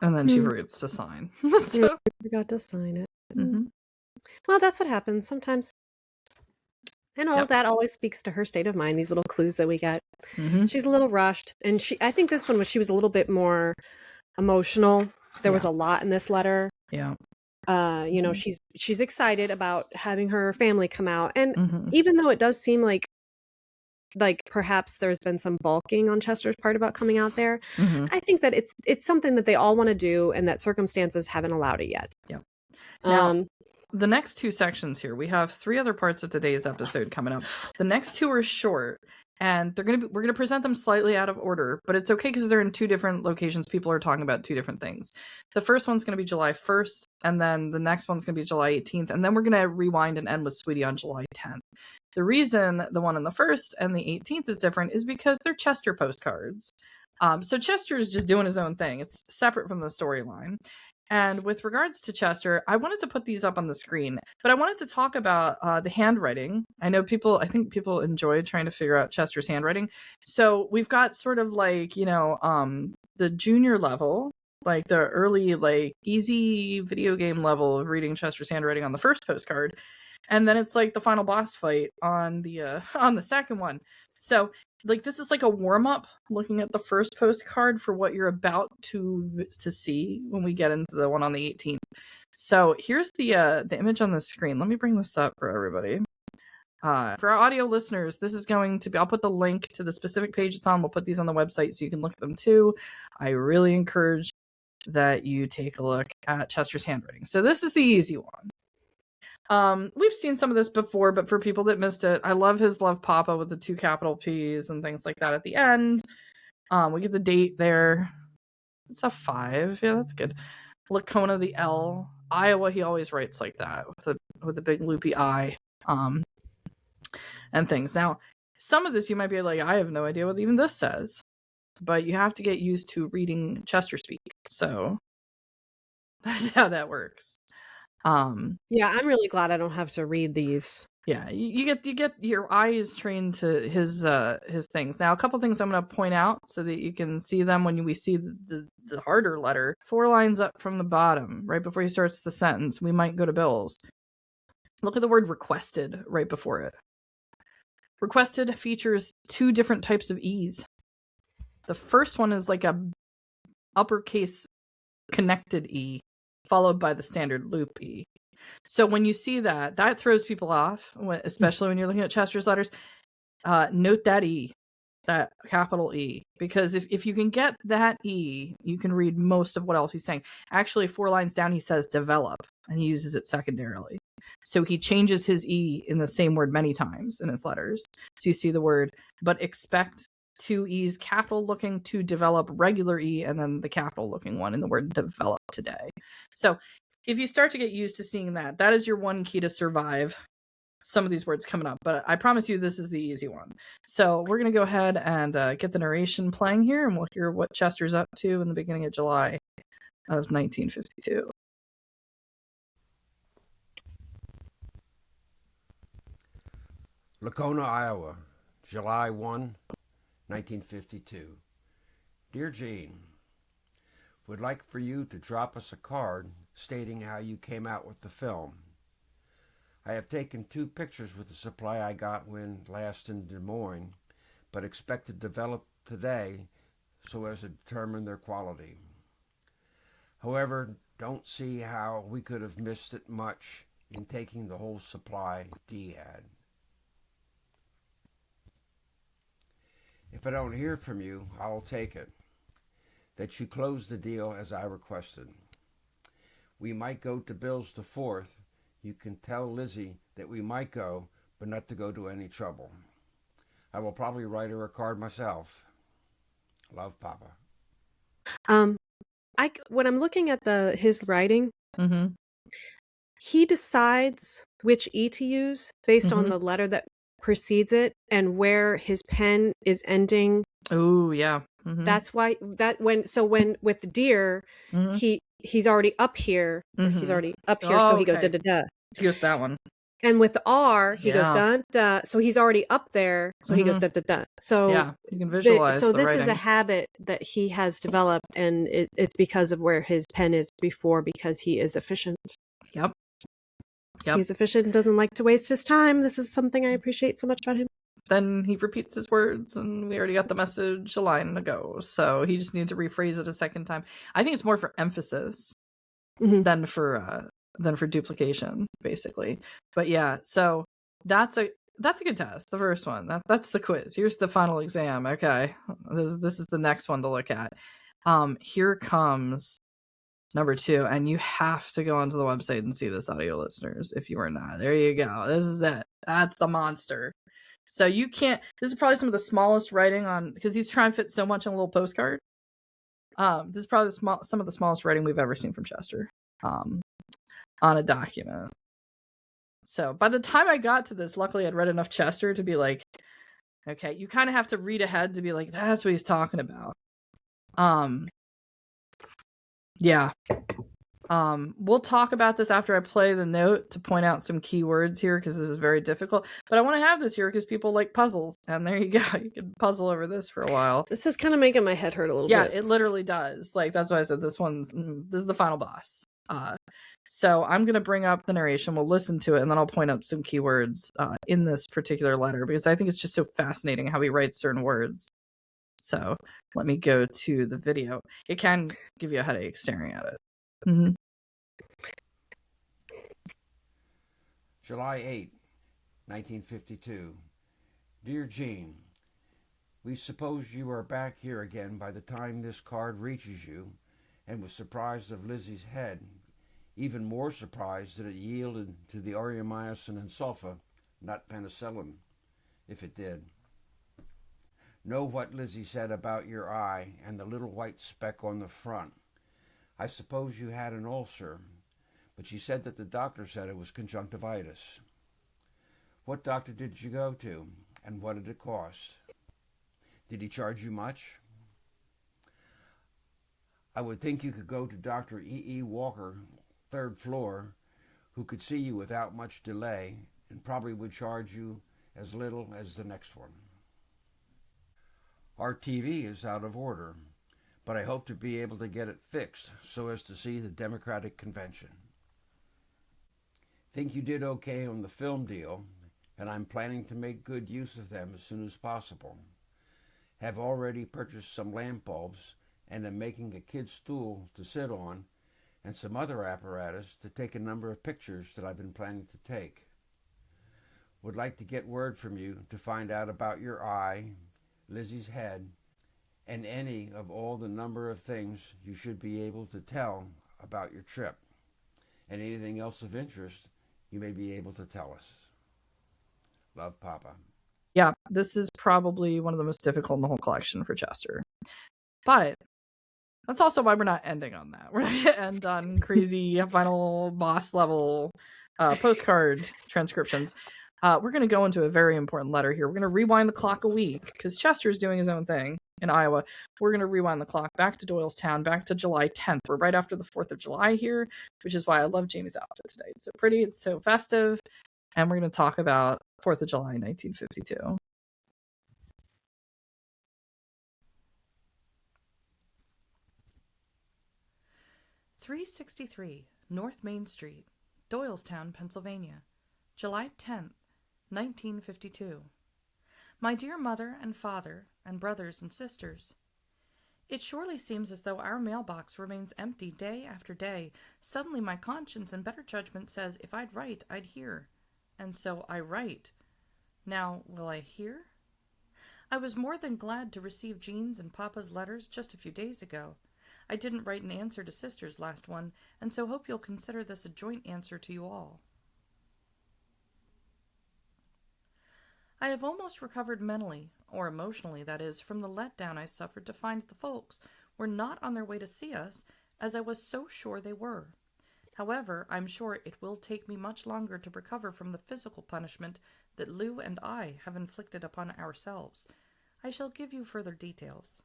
And then she forgets to sign. So. I forgot to sign it. Mm-hmm. Well, that's what happens sometimes. And all that always speaks to her state of mind, these little clues that we get. Mm-hmm. She's a little rushed. And I think this one she was a little bit more emotional. There was a lot in this letter. Yeah. She's excited about having her family come out. And even though it does seem like perhaps there's been some balking on Chester's part about coming out there, I think that it's something that they all want to do and that circumstances haven't allowed it yet. Yeah. Now, the next 2 sections here, we have 3 other parts of today's episode coming up. The next 2 are short, and we're gonna present them slightly out of order, but it's okay because they're in 2 different locations. People are talking about 2 different things. The first one's gonna be July 1st, and then the next one's gonna be July 18th, and then we're gonna rewind and end with Sweetie on July 10th. The reason the one on the 1st and the 18th is different is because they're Chester postcards. So Chester is just doing his own thing. It's separate from the storyline. And with regards to Chester, I wanted to put these up on the screen, but I wanted to talk about the handwriting. I think people enjoy trying to figure out Chester's handwriting. So we've got sort of like, the junior level, like the early, like easy video game level of reading Chester's handwriting on the first postcard. And then it's like the final boss fight on the second one. So like this is like a warm-up looking at the first postcard for what you're about to see when we get into the one on the 18th. So here's the image on the screen. Let me bring this up for everybody. For our audio listeners, this is going to be, I'll put the link to the specific page it's on. We'll put these on the website so you can look at them too. I really encourage that you take a look at Chester's handwriting. So this is the easy one. We've seen some of this before, but for people that missed it, I love his Love Papa with the 2 capital P's and things like that at the end. We get the date there. It's a 5. Yeah, that's good. Lacona, the L. Iowa, he always writes like that with the big loopy I. And things. Now, some of this you might be like, I have no idea what even this says. But you have to get used to reading Chester speak. So that's how that works. Yeah, I'm really glad I don't have to read these. Yeah, you get your eyes trained to his things. Now, a couple things I'm going to point out so that you can see them when we see the harder letter. 4 lines up from the bottom, right before he starts the sentence. We might go to Bill's. Look at the word requested right before it. Requested features 2 different types of E's. The first one is like a uppercase connected E, followed by the standard loop E. So when you see that throws people off, especially when you're looking at Chester's letters. Note that E, that capital E, because if you can get that E, you can read most of what else he's saying. Actually, 4 lines down, he says develop, and he uses it secondarily. So he changes his E in the same word many times in his letters. So you see the word, but expect 2 E's capital looking to develop regular E, and then the capital looking one in the word develop today. So if you start to get used to seeing that is your one key to survive some of these words coming up. But I promise you this is the easy one. So we're going to go ahead and get the narration playing here, and we'll hear what Chester's up to in the beginning of July of 1952. Lacona, Iowa, July 1, 1952. Dear Jeanne, would like for you to drop us a card stating how you came out with the film. I have taken 2 pictures with the supply I got when last in Des Moines, but expect to develop today so as to determine their quality. However, don't see how we could have missed it much in taking the whole supply D had. If I don't hear from you, I'll take it that you close the deal as I requested. We might go to Bill's the 4th. You can tell Lizzie that we might go, but not to go to any trouble. I will probably write her a card myself. Love, Papa. When I'm looking at his writing, he decides which E to use based on the letter that precedes it and where his pen is ending. Oh yeah. That's why when with the deer, he's already up here. He's already up here, so he goes da da da. He goes that one. And with the R, he goes da da. So he's already up there, so he goes da da da. So yeah, you can visualize. So this writing. is a habit that he has developed, and it's because of where his pen is before, because he is efficient. Yep. He's efficient and doesn't like to waste his time. This is something I appreciate so much about him. Then he repeats his words, and we already got the message a line ago. So he just needs to rephrase it a second time. I think it's more for emphasis than for duplication, basically. But yeah, so that's a good test. The first one. That's the quiz. Here's the final exam. Okay, this is the next one to look at. Here comes number 2, and you have to go onto the website and see this, audio listeners, if you are not. There you go. This is it. That's the monster. So you can't, this is probably some of the smallest writing on, because he's trying to fit so much on a little postcard. This is probably some of the smallest writing we've ever seen from Chester on a document. So by the time I got to this, luckily I'd read enough Chester to be like, okay, you kind of have to read ahead to be like, that's what he's talking about. Yeah. We'll talk about this after I play the note to point out some keywords here, because this is very difficult. But I want to have this here because people like puzzles, and there you go. You can puzzle over this for a while. This is kind of making my head hurt a little bit. Yeah, it literally does. Like, that's why I said this is the final boss. So I'm going to bring up the narration. We'll listen to it, and then I'll point out some keywords in this particular letter, because I think it's just so fascinating how he writes certain words. So let me go to the video. It can give you a headache staring at it. July 8, 1952. Dear Jeanne, we suppose you are back here again by the time this card reaches you, and was surprised of Lizzie's head, even more surprised that it yielded to the aureomycin and sulfa, not penicillin, if it did. Know what Lizzie said about your eye and the little white speck on the front. I suppose you had an ulcer, but she said that the doctor said it was conjunctivitis. What doctor did you go to, and what did it cost? Did he charge you much? I would think you could go to Dr. E. Walker, 3rd floor, who could see you without much delay and probably would charge you as little as the next one. Our TV is out of order, but I hope to be able to get it fixed so as to see the Democratic Convention. Think you did okay on the film deal, and I'm planning to make good use of them as soon as possible. Have already purchased some lamp bulbs and am making a kid's stool to sit on and some other apparatus to take a number of pictures that I've been planning to take. Would like to get word from you to find out about your eye, Lizzie's head, and any of all the number of things you should be able to tell about your trip, and anything else of interest you may be able to tell us. Love, Papa. Yeah, this is probably one of the most difficult in the whole collection for Chester. But that's also why we're not ending on that. We're not going to end on crazy final boss level postcard transcriptions. We're going to go into a very important letter here. We're going to rewind the clock a week because Chester's doing his own thing in Iowa. We're going to rewind the clock back to Doylestown, back to July 10th. We're right after the 4th of July here, which is why I love Jamie's outfit today. It's so pretty. It's so festive. And we're going to talk about 4th of July, 1952. "363 North Main Street, Doylestown, Pennsylvania, July 10th, 1952. My dear mother and father and brothers and sisters, it surely seems as though our mailbox remains empty day after day. Suddenly my conscience and better judgment says if I'd write, I'd hear. And so I write. Now, will I hear? I was more than glad to receive Jeanne's and Papa's letters just a few days ago. I didn't write an answer to Sister's last one, and so hope you'll consider this a joint answer to you all. I have almost recovered mentally, or emotionally, that is, from the letdown I suffered to find the folks were not on their way to see us, as I was so sure they were. However, I'm sure it will take me much longer to recover from the physical punishment that Lou and I have inflicted upon ourselves. I shall give you further details.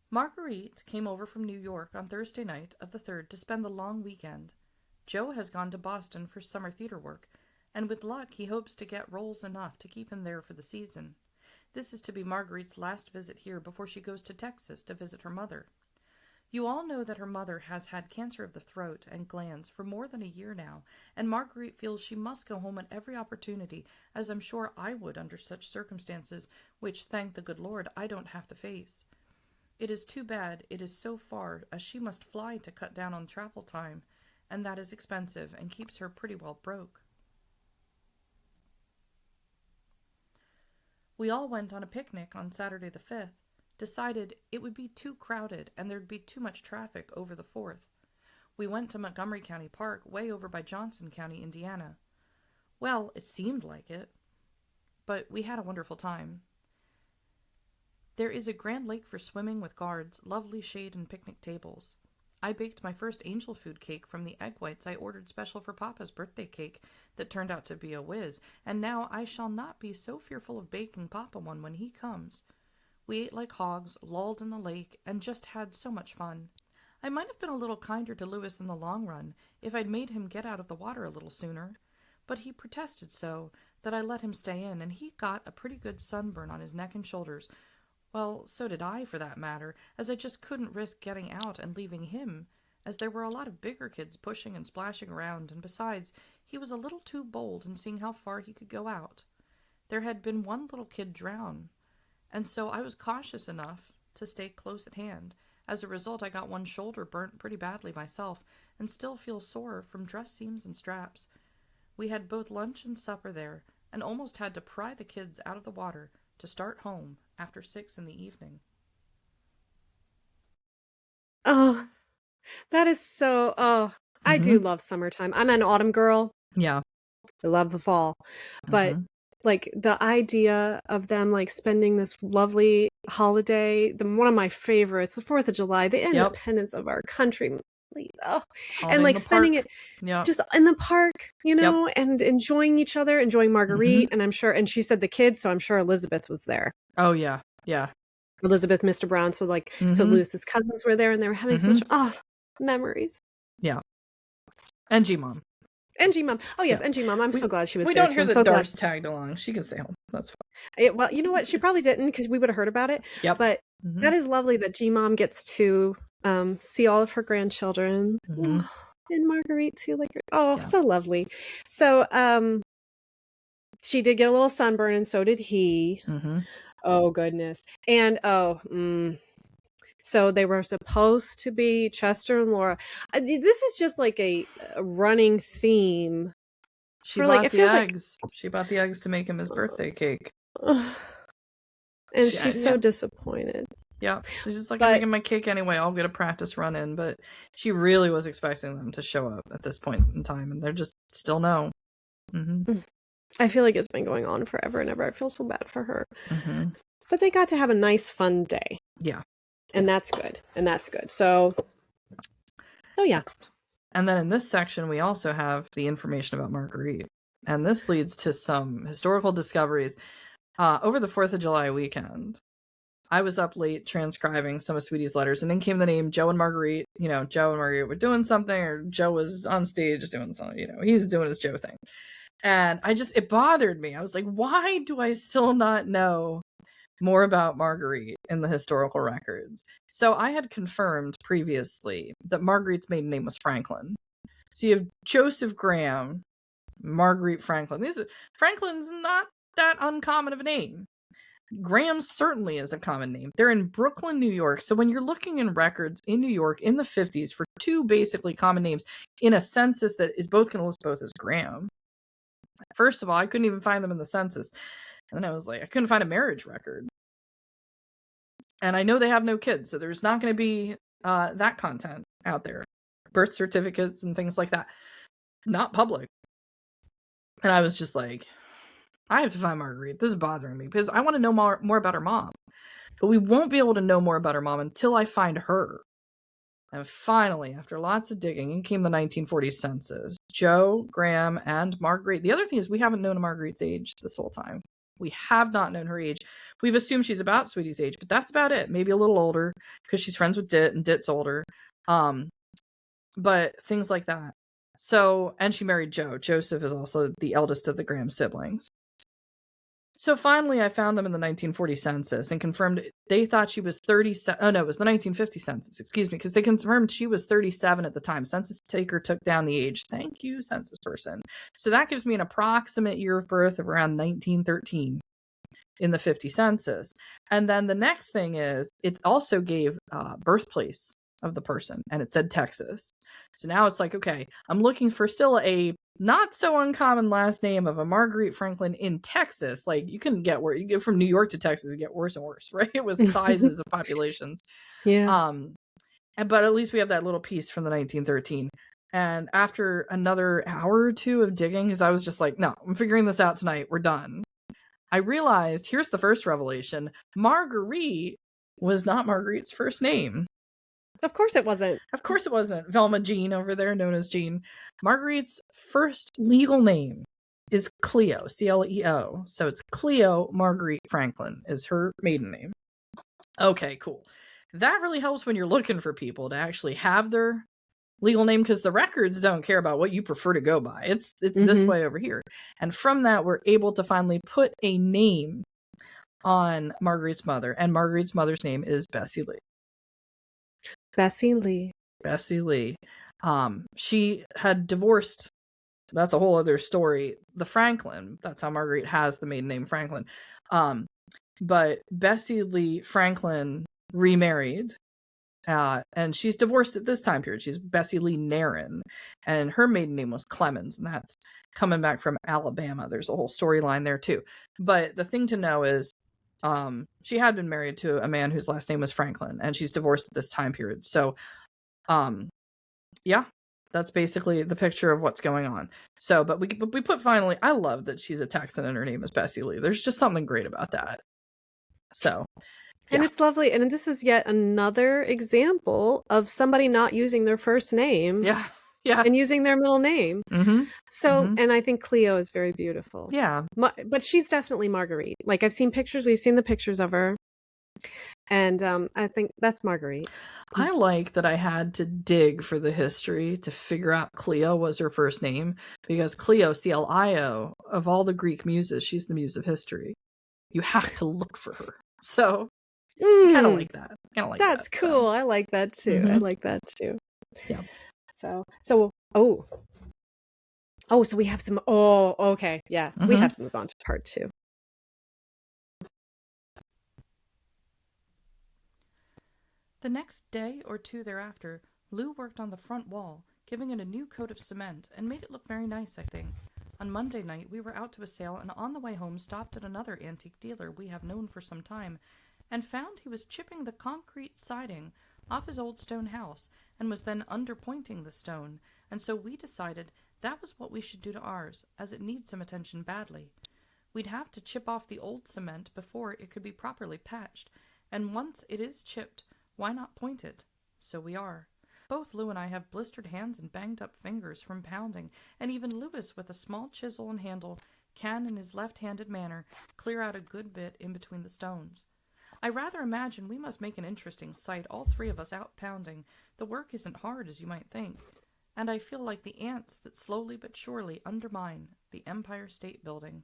Marguerite came over from New York on Thursday night of the 3rd to spend the long weekend. Joe has gone to Boston for summer theater work, and with luck he hopes to get roles enough to keep him there for the season. This is to be Marguerite's last visit here before she goes to Texas to visit her mother. You all know that her mother has had cancer of the throat and glands for more than a year now, and Marguerite feels she must go home at every opportunity, as I'm sure I would under such circumstances, which, thank the good Lord, I don't have to face. It is too bad it is so far, as she must fly to cut down on travel time, and that is expensive and keeps her pretty well broke. We all went on a picnic on Saturday the 5th, decided it would be too crowded and there'd be too much traffic over the 4th. We went to Montgomery County Park, way over by Johnson County, Indiana. Well, it seemed like it, but we had a wonderful time. There is a grand lake for swimming with guards, lovely shade and picnic tables. I baked my first angel food cake from the egg whites I ordered special for Papa's birthday cake that turned out to be a whiz, and now I shall not be so fearful of baking Papa one when he comes. We ate like hogs, lolled in the lake, and just had so much fun. I might have been a little kinder to Louis in the long run if I'd made him get out of the water a little sooner, but he protested so that I let him stay in, and he got a pretty good sunburn on his neck and shoulders. Well, so did I, for that matter, as I just couldn't risk getting out and leaving him, as there were a lot of bigger kids pushing and splashing around, and besides, he was a little too bold in seeing how far he could go out. There had been one little kid drown, and so I was cautious enough to stay close at hand. As a result, I got one shoulder burnt pretty badly myself, and still feel sore from dress seams and straps. We had both lunch and supper there, and almost had to pry the kids out of the water to start home after 6 in the evening. Oh, that is so, I do love summertime. I'm an autumn girl. Yeah. I love the fall. But like the idea of them like spending this lovely holiday, one of my favorites, the 4th of July, the independence of our country. And like spending it just in the park, you know, and enjoying each other, enjoying Marguerite. And I'm sure, and she said the kids, so I'm sure Elizabeth was there. Oh, yeah. Yeah. Elizabeth, Mr. Brown. So like, so Lewis's cousins were there and they were having such, memories. Yeah. And G-Mom. And G-Mom. Oh, yes. And G-Mom. I'm so glad she was there. We don't hear that Darce tagged along. She can stay home. That's fine. Well, you know what? She probably didn't because we would have heard about it. Yep. But that is lovely that G-Mom gets to see all of her grandchildren. And Marguerite too. Like, so lovely. So she did get a little sunburn and so did he. Oh, goodness. And so they were supposed to be Chester and Laura. This is just like a running theme. She bought the eggs. She bought the eggs to make him his birthday cake. And she's so disappointed. Yeah, she's just like, I'm making my cake anyway. I'll get a practice run in. But she really was expecting them to show up at this point in time, and they're just still no. I feel like it's been going on forever and ever. I feel so bad for her. But they got to have a nice, fun day. Yeah. And that's good. So, yeah. And then in this section, we also have the information about Marguerite. And this leads to some historical discoveries. Over the 4th of July weekend, I was up late transcribing some of Sweetie's letters, and then came the name Joe and Marguerite. You know, Joe and Marguerite were doing something, or Joe was on stage doing something, you know, he's doing his Joe thing. And it bothered me. I was like, why do I still not know more about Marguerite in the historical records? So I had confirmed previously that Marguerite's maiden name was Franklin. So you have Joseph Graham, Marguerite Franklin. Franklin's not that uncommon of a name. Graham certainly is a common name. They're in Brooklyn, New York. So when you're looking in records in New York in the 50s for two basically common names in a census that is both going to list both as Graham, first of all, I couldn't even find them in the census. And then I was like, I couldn't find a marriage record. And I know they have no kids, so there's not going to be that content out there. Birth certificates and things like that. Not public. And I was just like, I have to find Marguerite. This is bothering me because I want to know more about her mom. But we won't be able to know more about her mom until I find her. And finally, after lots of digging, in came the 1940 census. Joe, Graham, and Marguerite. The other thing is we haven't known Marguerite's age this whole time. We have not known her age. We've assumed she's about Sweetie's age, but that's about it. Maybe a little older because she's friends with Dit and Dit's older. But things like that. So, and she married Joe. Joseph is also the eldest of the Graham siblings. So finally, I found them in the 1940 census and confirmed they thought she was 37. Oh, no, it was the 1950 census, excuse me, because they confirmed she was 37 at the time. Census taker took down the age. Thank you, census person. So that gives me an approximate year of birth of around 1913 in the 50 census. And then the next thing is it also gave birthplace of the person, and it said Texas. So now it's like, okay, I'm looking for still a not so uncommon last name of a Marguerite Franklin in Texas. Like you can get where you get from New York to Texas, you get worse and worse, right? With sizes of populations. Yeah. But at least we have that little piece from the 1913. And after another hour or two of digging, because I was just like, no, I'm figuring this out tonight. We're done. I realized, here's the first revelation. Marguerite was not Marguerite's first name. Of course it wasn't. Of course it wasn't. Velma Jean over there, known as Jeanne. Marguerite's first legal name is Cleo, C-L-E-O. So it's Cleo Marguerite Franklin is her maiden name. Okay, cool. That really helps when you're looking for people to actually have their legal name, because the records don't care about what you prefer to go by. It's this way over here. And from that, we're able to finally put a name on Marguerite's mother. And Marguerite's mother's name is Bessie Lee. Bessie Lee. Bessie Lee. She had divorced. That's a whole other story. The Franklin. That's how Marguerite has the maiden name Franklin. But Bessie Lee Franklin remarried And she's divorced at this time period. She's Bessie Lee Nairn, and her maiden name was Clemens, and that's coming back from Alabama. There's a whole storyline there too. But the thing to know is, she had been married to a man whose last name was Franklin, and she's divorced at this time period. So, yeah, that's basically the picture of what's going on. So, but we put finally. I love that she's a Texan and her name is Bessie Lee. There's just something great about that. So. And it's lovely. And this is yet another example of somebody not using their first name. Yeah. Yeah. And using their middle name. Mm-hmm. So, and I think Cleo is very beautiful. Yeah. But she's definitely Marguerite. Like, I've seen pictures. We've seen the pictures of her. And I think that's Marguerite. I like that I had to dig for the history to figure out Cleo was her first name, because Cleo, C-L-I-O, of all the Greek muses, she's the muse of history. You have to look for her. So... kind of like that. That's cool. So. I like that too. Mm-hmm. I like that too. Yeah. So we have some. Oh, okay. Yeah, we have to move on to part 2. The next day or two thereafter, Lou worked on the front wall, giving it a new coat of cement, and made it look very nice, I think. On Monday night, we were out to a sale, and on the way home stopped at another antique dealer we have known for some time, and found he was chipping the concrete siding off his old stone house, and was then underpointing the stone, and so we decided that was what we should do to ours, as it needs some attention badly. We'd have to chip off the old cement before it could be properly patched, and once it is chipped, why not point it? So we are. Both Lou and I have blistered hands and banged-up fingers from pounding, and even Louis, with a small chisel and handle, can, in his left-handed manner, clear out a good bit in between the stones. I rather imagine we must make an interesting sight, all 3 of us out pounding. The work isn't hard, as you might think, and I feel like the ants that slowly but surely undermine the Empire State Building.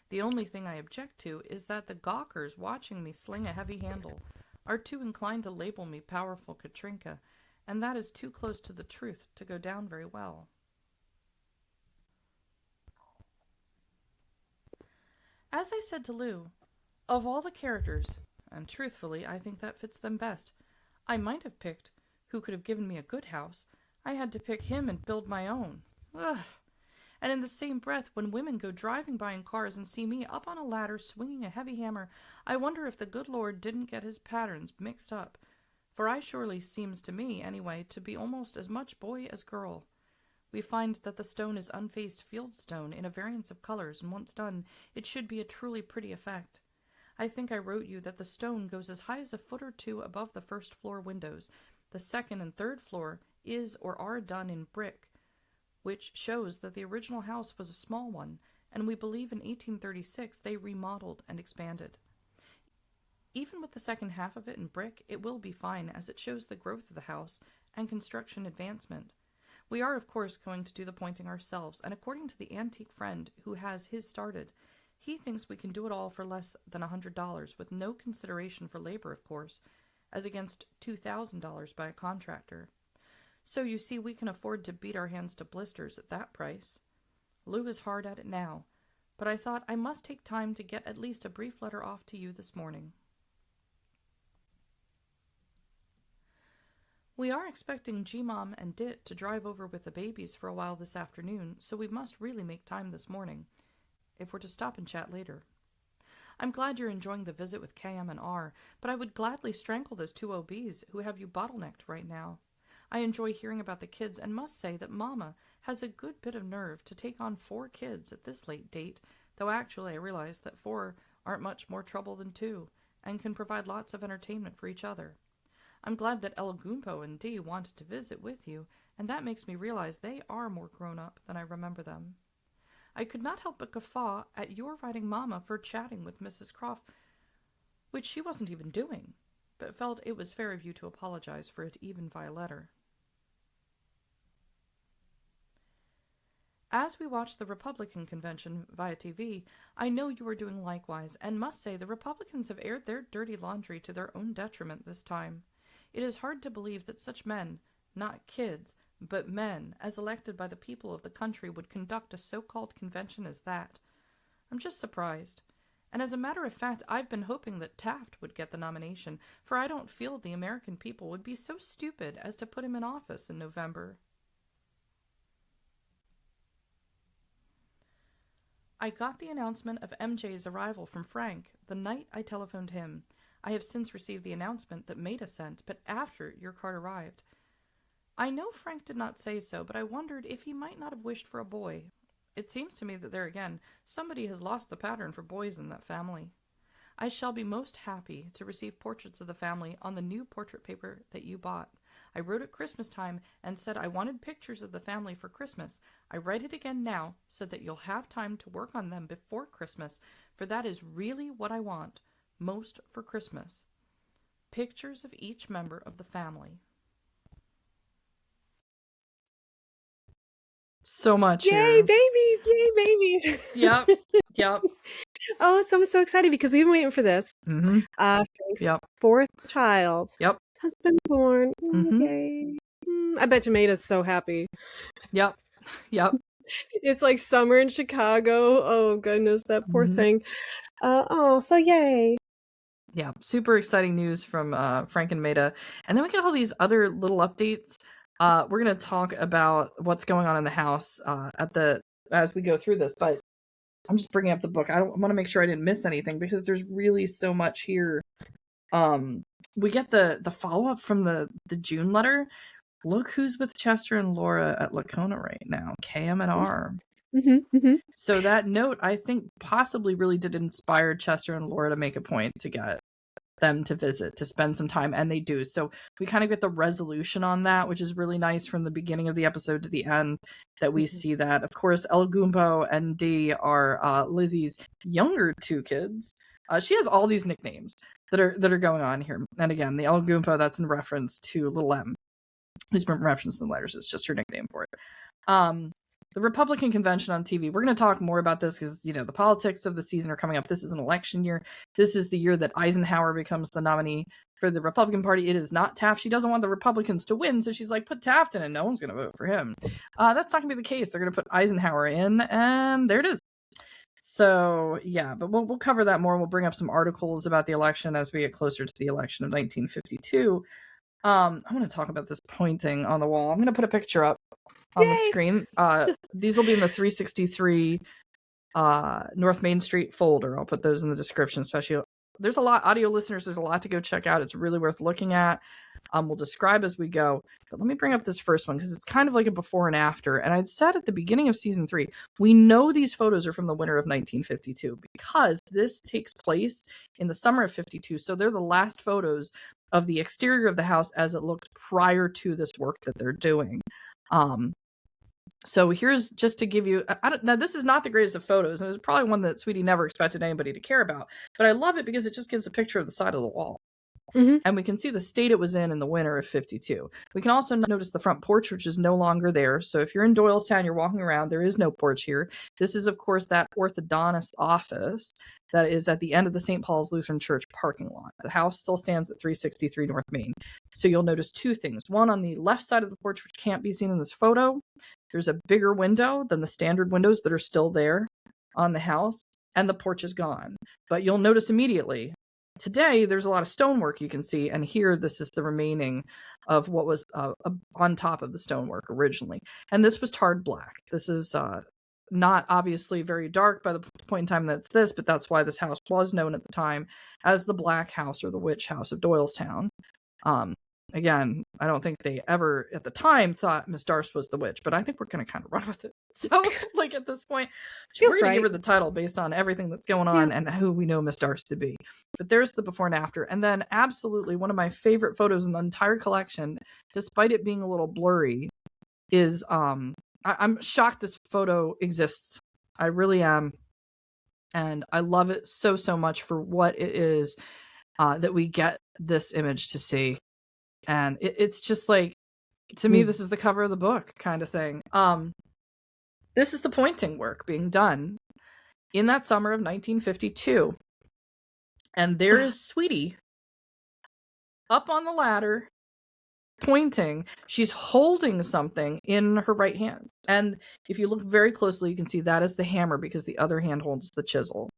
The only thing I object to is that the gawkers watching me sling a heavy handle are too inclined to label me Powerful Katrinka, and that is too close to the truth to go down very well. As I said to Lou, of all the characters, and truthfully, I think that fits them best. I might have picked who could have given me a good house. I had to pick him and build my own. Ugh. And in the same breath, when women go driving by in cars and see me up on a ladder swinging a heavy hammer, I wonder if the good Lord didn't get his patterns mixed up. For I surely seems to me, anyway, to be almost as much boy as girl. We find that the stone is unfaced fieldstone in a variance of colors, and once done, it should be a truly pretty effect. I think I wrote you that the stone goes as high as a foot or 2 above the first floor windows. The second and third floor is or are done in brick, which shows that the original house was a small one, and we believe in 1836 they remodeled and expanded. Even with the second half of it in brick, it will be fine, as it shows the growth of the house and construction advancement. We are, of course, going to do the pointing ourselves, and according to the antique friend who has his started, he thinks we can do it all for less than $100, with no consideration for labor, of course, as against $2,000 by a contractor. So you see, we can afford to beat our hands to blisters at that price. Lou is hard at it now, but I thought I must take time to get at least a brief letter off to you this morning. We are expecting G-Mom and Dit to drive over with the babies for a while this afternoon, so we must really make time this morning, if we're to stop and chat later. I'm glad you're enjoying the visit with KM and R, but I would gladly strangle those 2 OBs who have you bottlenecked right now. I enjoy hearing about the kids and must say that Mama has a good bit of nerve to take on 4 kids at this late date, though actually I realize that 4 aren't much more trouble than 2, and can provide lots of entertainment for each other. I'm glad that El Gumpo and Dee wanted to visit with you, and that makes me realize they are more grown up than I remember them. I could not help but guffaw at your writing Mama for chatting with Mrs. Croft, which she wasn't even doing, but felt it was fair of you to apologize for it even via letter. As we watch the Republican convention via TV, I know you are doing likewise, and must say the Republicans have aired their dirty laundry to their own detriment this time. It is hard to believe that such men, not kids, but men, as elected by the people of the country, would conduct a so-called convention as that. I'm just surprised. And as a matter of fact, I've been hoping that Taft would get the nomination, for I don't feel the American people would be so stupid as to put him in office in November. I got the announcement of MJ's arrival from Frank the night I telephoned him. I have since received the announcement that Maida sent, but after your card arrived. I know Frank did not say so, but I wondered if he might not have wished for a boy. It seems to me that there again, somebody has lost the pattern for boys in that family. I shall be most happy to receive portraits of the family on the new portrait paper that you bought. I wrote at Christmas time and said I wanted pictures of the family for Christmas. I write it again now so that you'll have time to work on them before Christmas, for that is really what I want most for Christmas. Pictures of each member of the family. So much. Yay, babies! Yay, babies! Yep. Yep. Oh, so I'm so excited because we've been waiting for this. Mm-hmm. Frank's fourth child has been born. Mm-hmm. Yay. I bet you Maida's so happy. Yep. It's like summer in Chicago. Oh, goodness, that poor thing. So yay. Yeah, super exciting news from Frank and Maida. And then we get all these other little updates. We're going to talk about what's going on in the house as we go through this, but I'm just bringing up the book. I want to make sure I didn't miss anything because there's really so much here. We get the follow-up from the June letter. Look who's with Chester and Laura at Lacona right now, KM&R. So that note, I think, possibly really did inspire Chester and Laura to make a point to get them to visit, to spend some time, and they do. So we kind of get the resolution on that, which is really nice from the beginning of the episode to the end, that we see that. Of course, El Gumbo and Dee are Lizzie's younger two kids. She has all these nicknames that are going on here. And again, the El Gumbo, that's in reference to Little M, who's been referenced in the letters. It's just her nickname for it. The Republican convention on TV. We're going to talk more about this because, the politics of the season are coming up. This is an election year. This is the year that Eisenhower becomes the nominee for the Republican Party. It is not Taft. She doesn't want the Republicans to win, so she's like, put Taft in and no one's going to vote for him. That's not going to be the case. They're going to put Eisenhower in, and there it is. So, yeah, but we'll cover that more. We'll bring up some articles about the election as we get closer to the election of 1952. I want to talk about this pointing on the wall. I'm going to put a picture up on the screen. These will be in the 363 North Main Street folder. I'll put those in the description, especially. There's a lot, audio listeners, there's a lot to go check out. It's really worth looking at. We'll describe as we go. But let me bring up this first one because it's kind of like a before and after. And I'd said at the beginning of season 3, we know these photos are from the winter of 1952 because this takes place in the summer of 52. So they're the last photos of the exterior of the house as it looked prior to this work that they're doing. So here's just to give you, now this is not the greatest of photos, and it's probably one that Sweetie never expected anybody to care about, but I love it because it just gives a picture of the side of the wall. And we can see the state it was in the winter of 52. We can also notice the front porch, which is no longer there. So if you're in Doylestown, you're walking around, there is no porch here. This is, of course, that orthodontist office that is at the end of the St. Paul's Lutheran Church parking lot. The house still stands at 363 North Main. So you'll notice two things. One, on the left side of the porch, which can't be seen in this photo, there's a bigger window than the standard windows that are still there on the house, and the porch is gone. But you'll notice immediately, today, there's a lot of stonework you can see, and here this is the remaining of what was on top of the stonework originally. And this was tarred black. This is not obviously very dark by the point in time that it's this, but that's why this house was known at the time as the Black House or the Witch House of Doylestown. Again, I don't think they ever at the time thought Miss Darce was the witch, but I think we're going to kind of run with it. So, like at this point, we're going to give her the title based on everything that's going on and who we know Miss Darce to be. But there's the before and after. And then absolutely one of my favorite photos in the entire collection, despite it being a little blurry, is I'm shocked this photo exists. I really am. And I love it so, so much for what it is that we get this image to see. And it's just like, to me, this is the cover of the book kind of thing. This is the pointing work being done in that summer of 1952. And there is Sweetie up on the ladder pointing. She's holding something in her right hand. And if you look very closely, you can see that is the hammer because the other hand holds the chisel.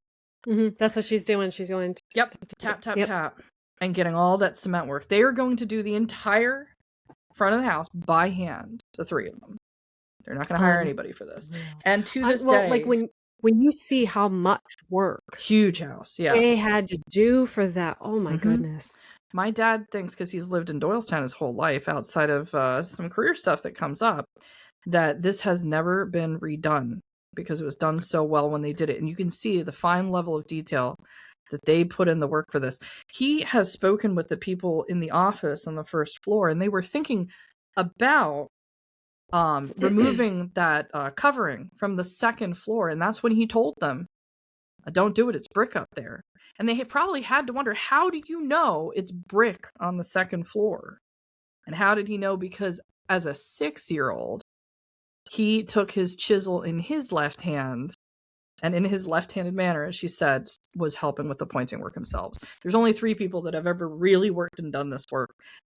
That's what she's doing. She's going. Yep. Tap, tap, tap. And getting all that cement work. They are going to do the entire front of the house by hand, the three of them. They're not going to hire anybody for this. And to this day... like when you see how much work... Huge house, yeah. They had to do for that. Oh, my goodness. My dad thinks, because he's lived in Doylestown his whole life, outside of some career stuff that comes up, that this has never been redone because it was done so well when they did it. And you can see the fine level of detail that they put in the work for this. He has spoken with the people in the office on the first floor, and they were thinking about removing that covering from the second floor. And that's when he told them, don't do it. It's brick up there. And they probably had to wonder, how do you know it's brick on the second floor? And how did he know? Because as a 6-year-old, he took his chisel in his left hand, and in his left-handed manner, as she said, was helping with the pointing work himself. There's only 3 people that have ever really worked and done this work.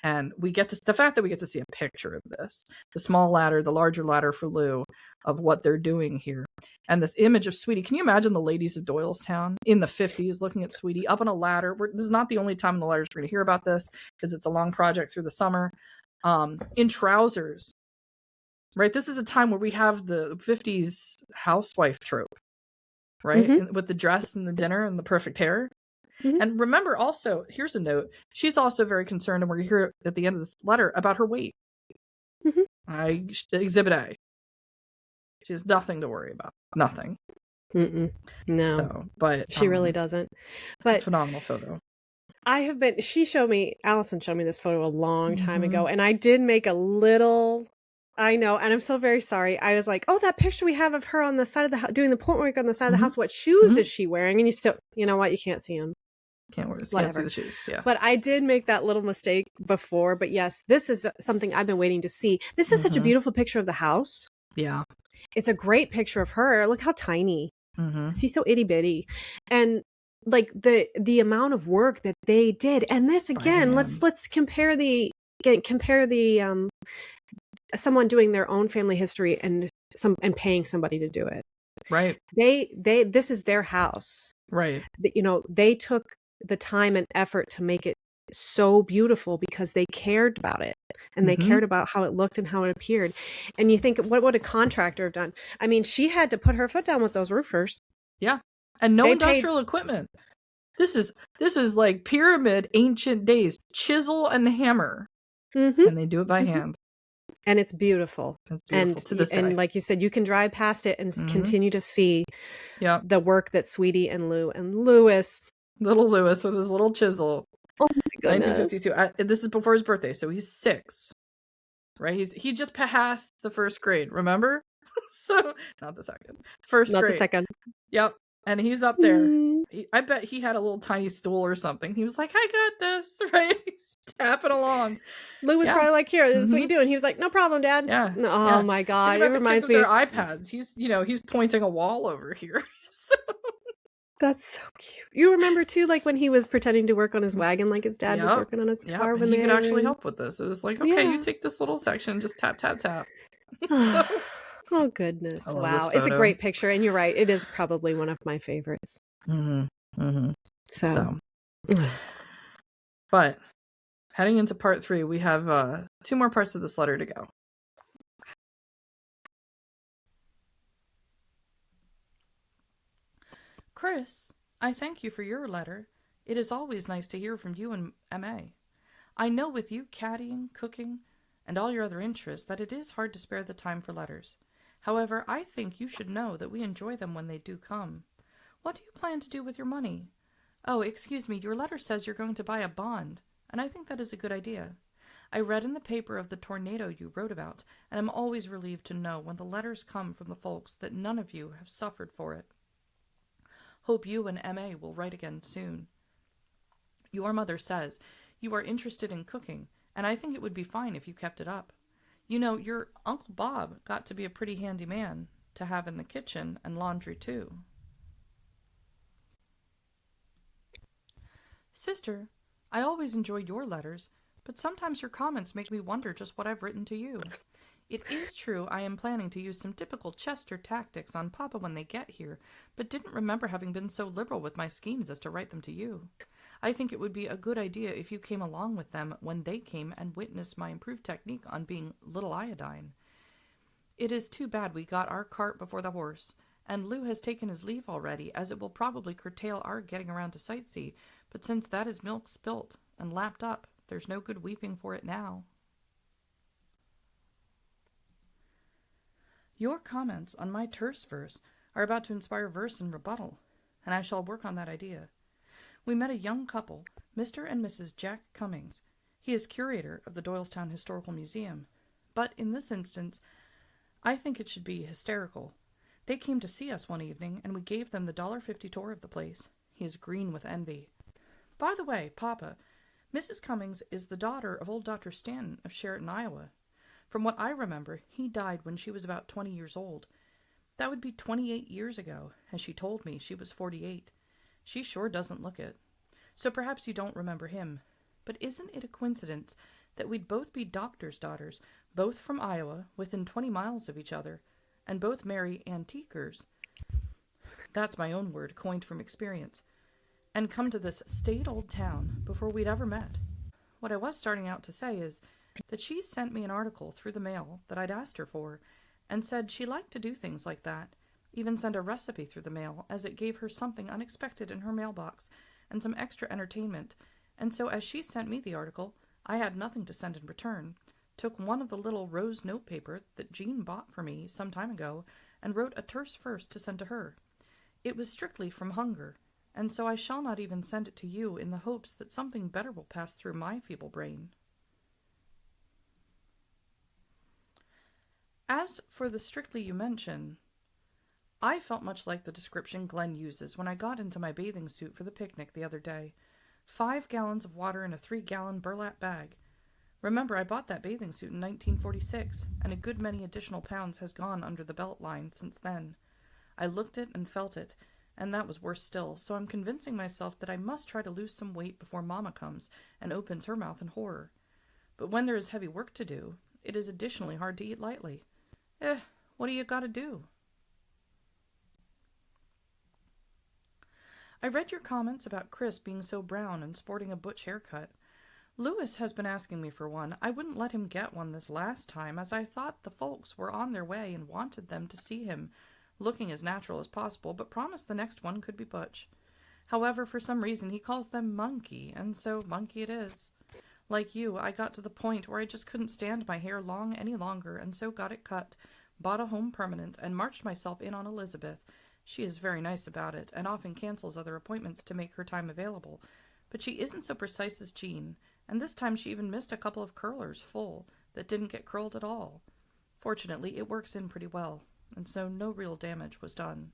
And we get to, the fact that we get to see a picture of this, the small ladder, the larger ladder for Lou, of what they're doing here. And this image of Sweetie. Can you imagine the ladies of Doylestown in the 50s looking at Sweetie up on a ladder? This is not the only time in the letters we're going to hear about this, because it's a long project through the summer. In trousers, right? This is a time where we have the 50s housewife trope, right? With the dress and the dinner and the perfect hair. And remember also, here's a note, she's also very concerned, and we're here at the end of this letter, about her weight. Exhibit A. She has nothing to worry about. Nothing. No. So, but she really doesn't. But phenomenal photo. Allison showed me this photo a long time ago, and I did make a little... I know, and I'm so very sorry. I was like, oh, that picture we have of her on the side of the house, doing the point work on the side of the house, what shoes is she wearing? And you know what? You can't see them. Can't see the shoes, yeah. But I did make that little mistake before. But yes, this is something I've been waiting to see. This is such a beautiful picture of the house. Yeah. It's a great picture of her. Look how tiny. She's so itty bitty. And like the amount of work that they did. And this again, let's compare the someone doing their own family history and paying somebody to do it. Right. This is their house. Right. They took the time and effort to make it so beautiful because they cared about it, and they cared about how it looked and how it appeared. And you think, what would a contractor have done? I mean, she had to put her foot down with those roofers. Yeah. And no industrial equipment. This is like pyramid ancient days, chisel and hammer. And they do it by hand. And it's beautiful. And to this day. And like you said, you can drive past it and continue to see the work that Sweetie and Lou and Louis. Little Louis with his little chisel. Oh my goodness. 1952. This is before his birthday, so he's 6. Right? He just passed the first grade, remember? So, not the second. First grade. Not the second. Yep. And he's up there. I bet he had a little tiny stool or something. He was like, I got this, right? He's tapping along. Lou was probably like, here, this is what you do. And he was like, no problem, Dad. Yeah. Oh my God. It reminds me of their iPads. He's pointing a wall over here. So. That's so cute. You remember too, like when he was pretending to work on his wagon, like his dad was working on his car. When he could actually help with this. It was like, okay, you take this little section, just tap, tap, tap. So. Oh goodness! Wow, it's a great picture, and you're right. It is probably one of my favorites. So. But heading into part 3, we have 2 more parts of this letter to go. Chris, I thank you for your letter. It is always nice to hear from you and M.A. I know with you caddying, cooking, and all your other interests that it is hard to spare the time for letters. However, I think you should know that we enjoy them when they do come. What do you plan to do with your money? Oh, excuse me, your letter says you're going to buy a bond, and I think that is a good idea. I read in the paper of the tornado you wrote about, and I'm always relieved to know when the letters come from the folks that none of you have suffered for it. Hope you and M.A. will write again soon. Your mother says you are interested in cooking, and I think it would be fine if you kept it up. You know, your Uncle Bob got to be a pretty handy man to have in the kitchen and laundry, too. Sister, I always enjoy your letters, but sometimes your comments make me wonder just what I've written to you. It is true I am planning to use some typical Chester tactics on Papa when they get here, but didn't remember having been so liberal with my schemes as to write them to you. I think it would be a good idea if you came along with them when they came and witnessed my improved technique on being Little Iodine. It is too bad we got our cart before the horse, and Lou has taken his leave already, as it will probably curtail our getting around to sightsee, but since that is milk spilt and lapped up, there's no good weeping for it now. Your comments on my terse verse are about to inspire verse in rebuttal, and I shall work on that idea. We met a young couple, Mr. and Mrs. Jack Cummings. He is curator of the Doylestown Historical Museum, but in this instance, I think it should be hysterical. They came to see us one evening, and we gave them the $1.50 tour of the place. He is green with envy. By the way, Papa, Mrs. Cummings is the daughter of old Dr. Stanton of Sheraton, Iowa. From what I remember, he died when she was about 20 years old. That would be 28 years ago, and she told me she was 48. She sure doesn't look it. So perhaps you don't remember him. But isn't it a coincidence that we'd both be doctors' daughters, both from Iowa, within 20 miles of each other, and both marry antiquers? That's my own word, coined from experience. And come to this staid old town before we'd ever met. What I was starting out to say is that she sent me an article through the mail that I'd asked her for, and said she liked to do things like that, even send a recipe through the mail, as it gave her something unexpected in her mailbox, and some extra entertainment, and so as she sent me the article, I had nothing to send in return, took one of the little rose notepaper that Jeanne bought for me some time ago, and wrote a terse verse to send to her. It was strictly from hunger, and so I shall not even send it to you in the hopes that something better will pass through my feeble brain. As for the strictly you mention, I felt much like the description Glenn uses when I got into my bathing suit for the picnic the other day. 5 gallons of water in a 3-gallon burlap bag. Remember, I bought that bathing suit in 1946, and a good many additional pounds has gone under the belt line since then. I looked it and felt it, and that was worse still, so I'm convincing myself that I must try to lose some weight before Mama comes and opens her mouth in horror. But when there is heavy work to do, it is additionally hard to eat lightly. What do you gotta do? I read your comments about Chris being so brown and sporting a butch haircut. Lewis has been asking me for one. I wouldn't let him get one this last time, as I thought the folks were on their way and wanted them to see him, looking as natural as possible, but promised the next one could be butch. However, for some reason he calls them monkey, and so monkey it is. Like you, I got to the point where I just couldn't stand my hair long any longer, and so got it cut, bought a home permanent, and marched myself in on Elizabeth. She is very nice about it, and often cancels other appointments to make her time available. But she isn't so precise as Jeanne, and this time she even missed a couple of curlers full that didn't get curled at all. Fortunately, it works in pretty well, and so no real damage was done.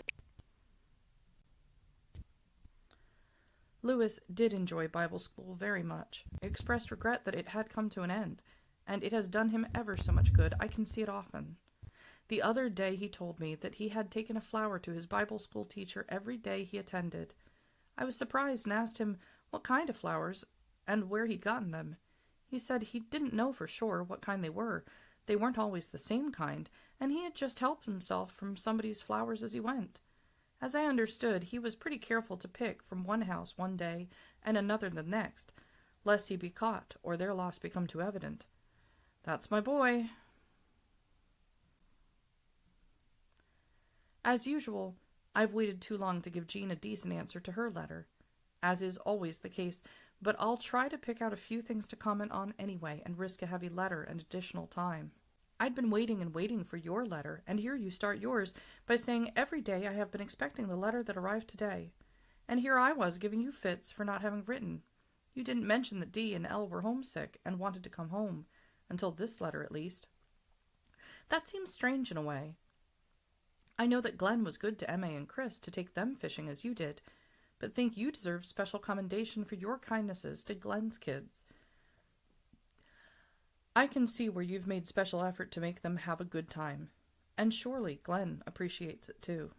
Lewis did enjoy Bible school very much. He expressed regret that it had come to an end, and it has done him ever so much good. I can see it often. The other day he told me that he had taken a flower to his Bible school teacher every day he attended. I was surprised and asked him what kind of flowers and where he'd gotten them. He said he didn't know for sure what kind they were. They weren't always the same kind, and he had just helped himself from somebody's flowers as he went. As I understood, he was pretty careful to pick from one house one day and another the next, lest he be caught or their loss become too evident. That's my boy. As usual, I've waited too long to give Jeanne a decent answer to her letter, as is always the case, but I'll try to pick out a few things to comment on anyway and risk a heavy letter and additional time. I'd been waiting and waiting for your letter, and here you start yours by saying every day I have been expecting the letter that arrived today. And here I was giving you fits for not having written. You didn't mention that Dee and Elle were homesick and wanted to come home, until this letter at least. That seems strange in a way. I know that Glenn was good to Emma and Chris to take them fishing as you did, but think you deserve special commendation for your kindnesses to Glenn's kids. I can see where you've made special effort to make them have a good time, and surely Glenn appreciates it too.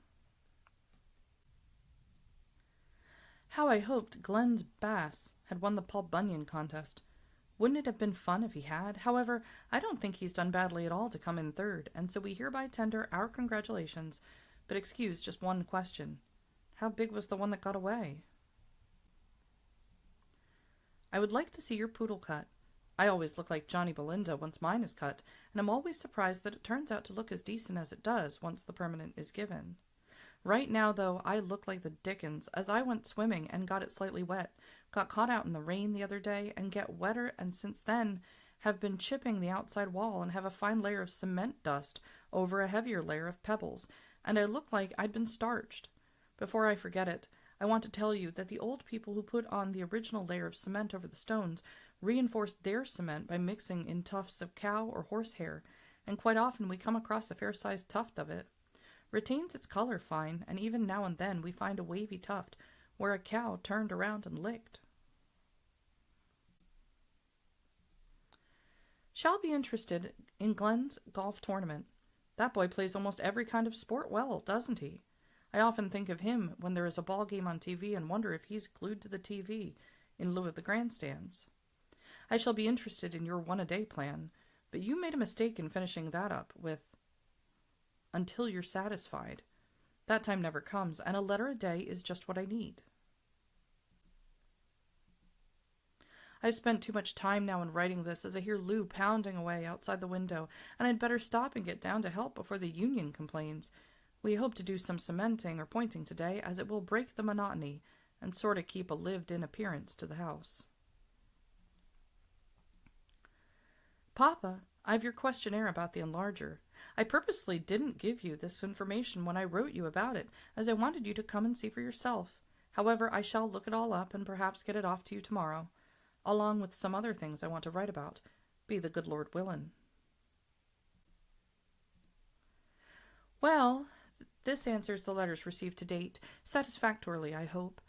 How I hoped Glenn's bass had won the Paul Bunyan contest. Wouldn't it have been fun if he had? However, I don't think he's done badly at all to come in third, and so we hereby tender our congratulations. But excuse just one question. How big was the one that got away? I would like to see your poodle cut. I always look like Johnny Belinda once mine is cut, and I'm always surprised that it turns out to look as decent as it does once the permanent is given. Right now, though, I look like the dickens, as I went swimming and got it slightly wet, got caught out in the rain the other day, and get wetter, and since then have been chipping the outside wall and have a fine layer of cement dust over a heavier layer of pebbles, and I look like I'd been starched. Before I forget it, I want to tell you that the old people who put on the original layer of cement over the stones reinforced their cement by mixing in tufts of cow or horse hair, and quite often we come across a fair-sized tuft of it. Retains its color fine, and even now and then we find a wavy tuft where a cow turned around and licked. Shall be interested in Glenn's golf tournament. That boy plays almost every kind of sport well, doesn't he? I often think of him when there is a ball game on TV and wonder if he's glued to the TV in lieu of the grandstands. I shall be interested in your one-a-day plan, but you made a mistake in finishing that up with until you're satisfied. That time never comes, and a letter a day is just what I need. I've spent too much time now in writing this, as I hear Lou pounding away outside the window, and I'd better stop and get down to help before the union complains. We hope to do some cementing or pointing today, as it will break the monotony and sort of keep a lived-in appearance to the house. Papa, I've your questionnaire about the enlarger. I purposely didn't give you this information when I wrote you about it, as I wanted you to come and see for yourself. However, I shall look it all up and perhaps get it off to you tomorrow, along with some other things I want to write about, be the good Lord willin'. Well, this answers the letters received to date, satisfactorily, I hope.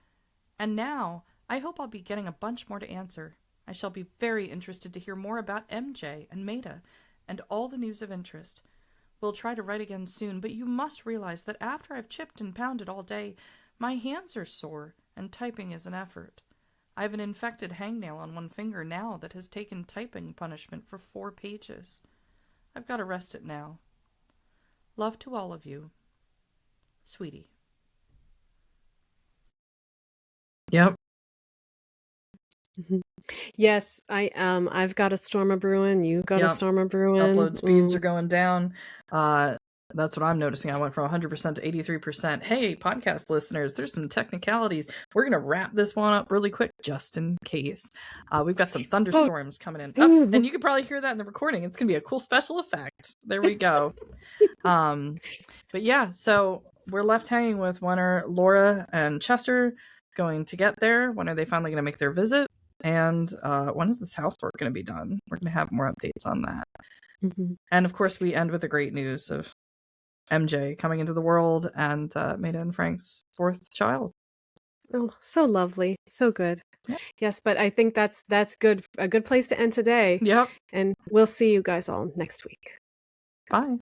And now, I hope I'll be getting a bunch more to answer. I shall be very interested to hear more about MJ and Maida, and all the news of interest. We'll try to write again soon, but you must realize that after I've chipped and pounded all day, my hands are sore, and typing is an effort. I have an infected hangnail on one finger now that has taken typing punishment for 4 pages. I've got to rest it now. Love to all of you. Sweetie. Yep. Yes, I've got a storm a brewing. You got a storm a brewing. Upload speeds are going down. That's what I'm noticing. I went from 100% to 83%. Hey, podcast listeners, there's some technicalities. We're going to wrap this one up really quick, just in case. We've got some thunderstorms coming in. Oh, and you can probably hear that in the recording. It's going to be a cool special effect. There we go. But yeah, so we're left hanging with when are Laura and Chester going to get there? When are they finally going to make their visit? And when is this housework going to be done? We're going to have more updates on that. Mm-hmm. And of course, we end with the great news of MJ coming into the world and Maida and Frank's 4th child. Oh, so lovely. So good. Yep. Yes, but I think that's good. A good place to end today. Yep. And we'll see you guys all next week. Bye.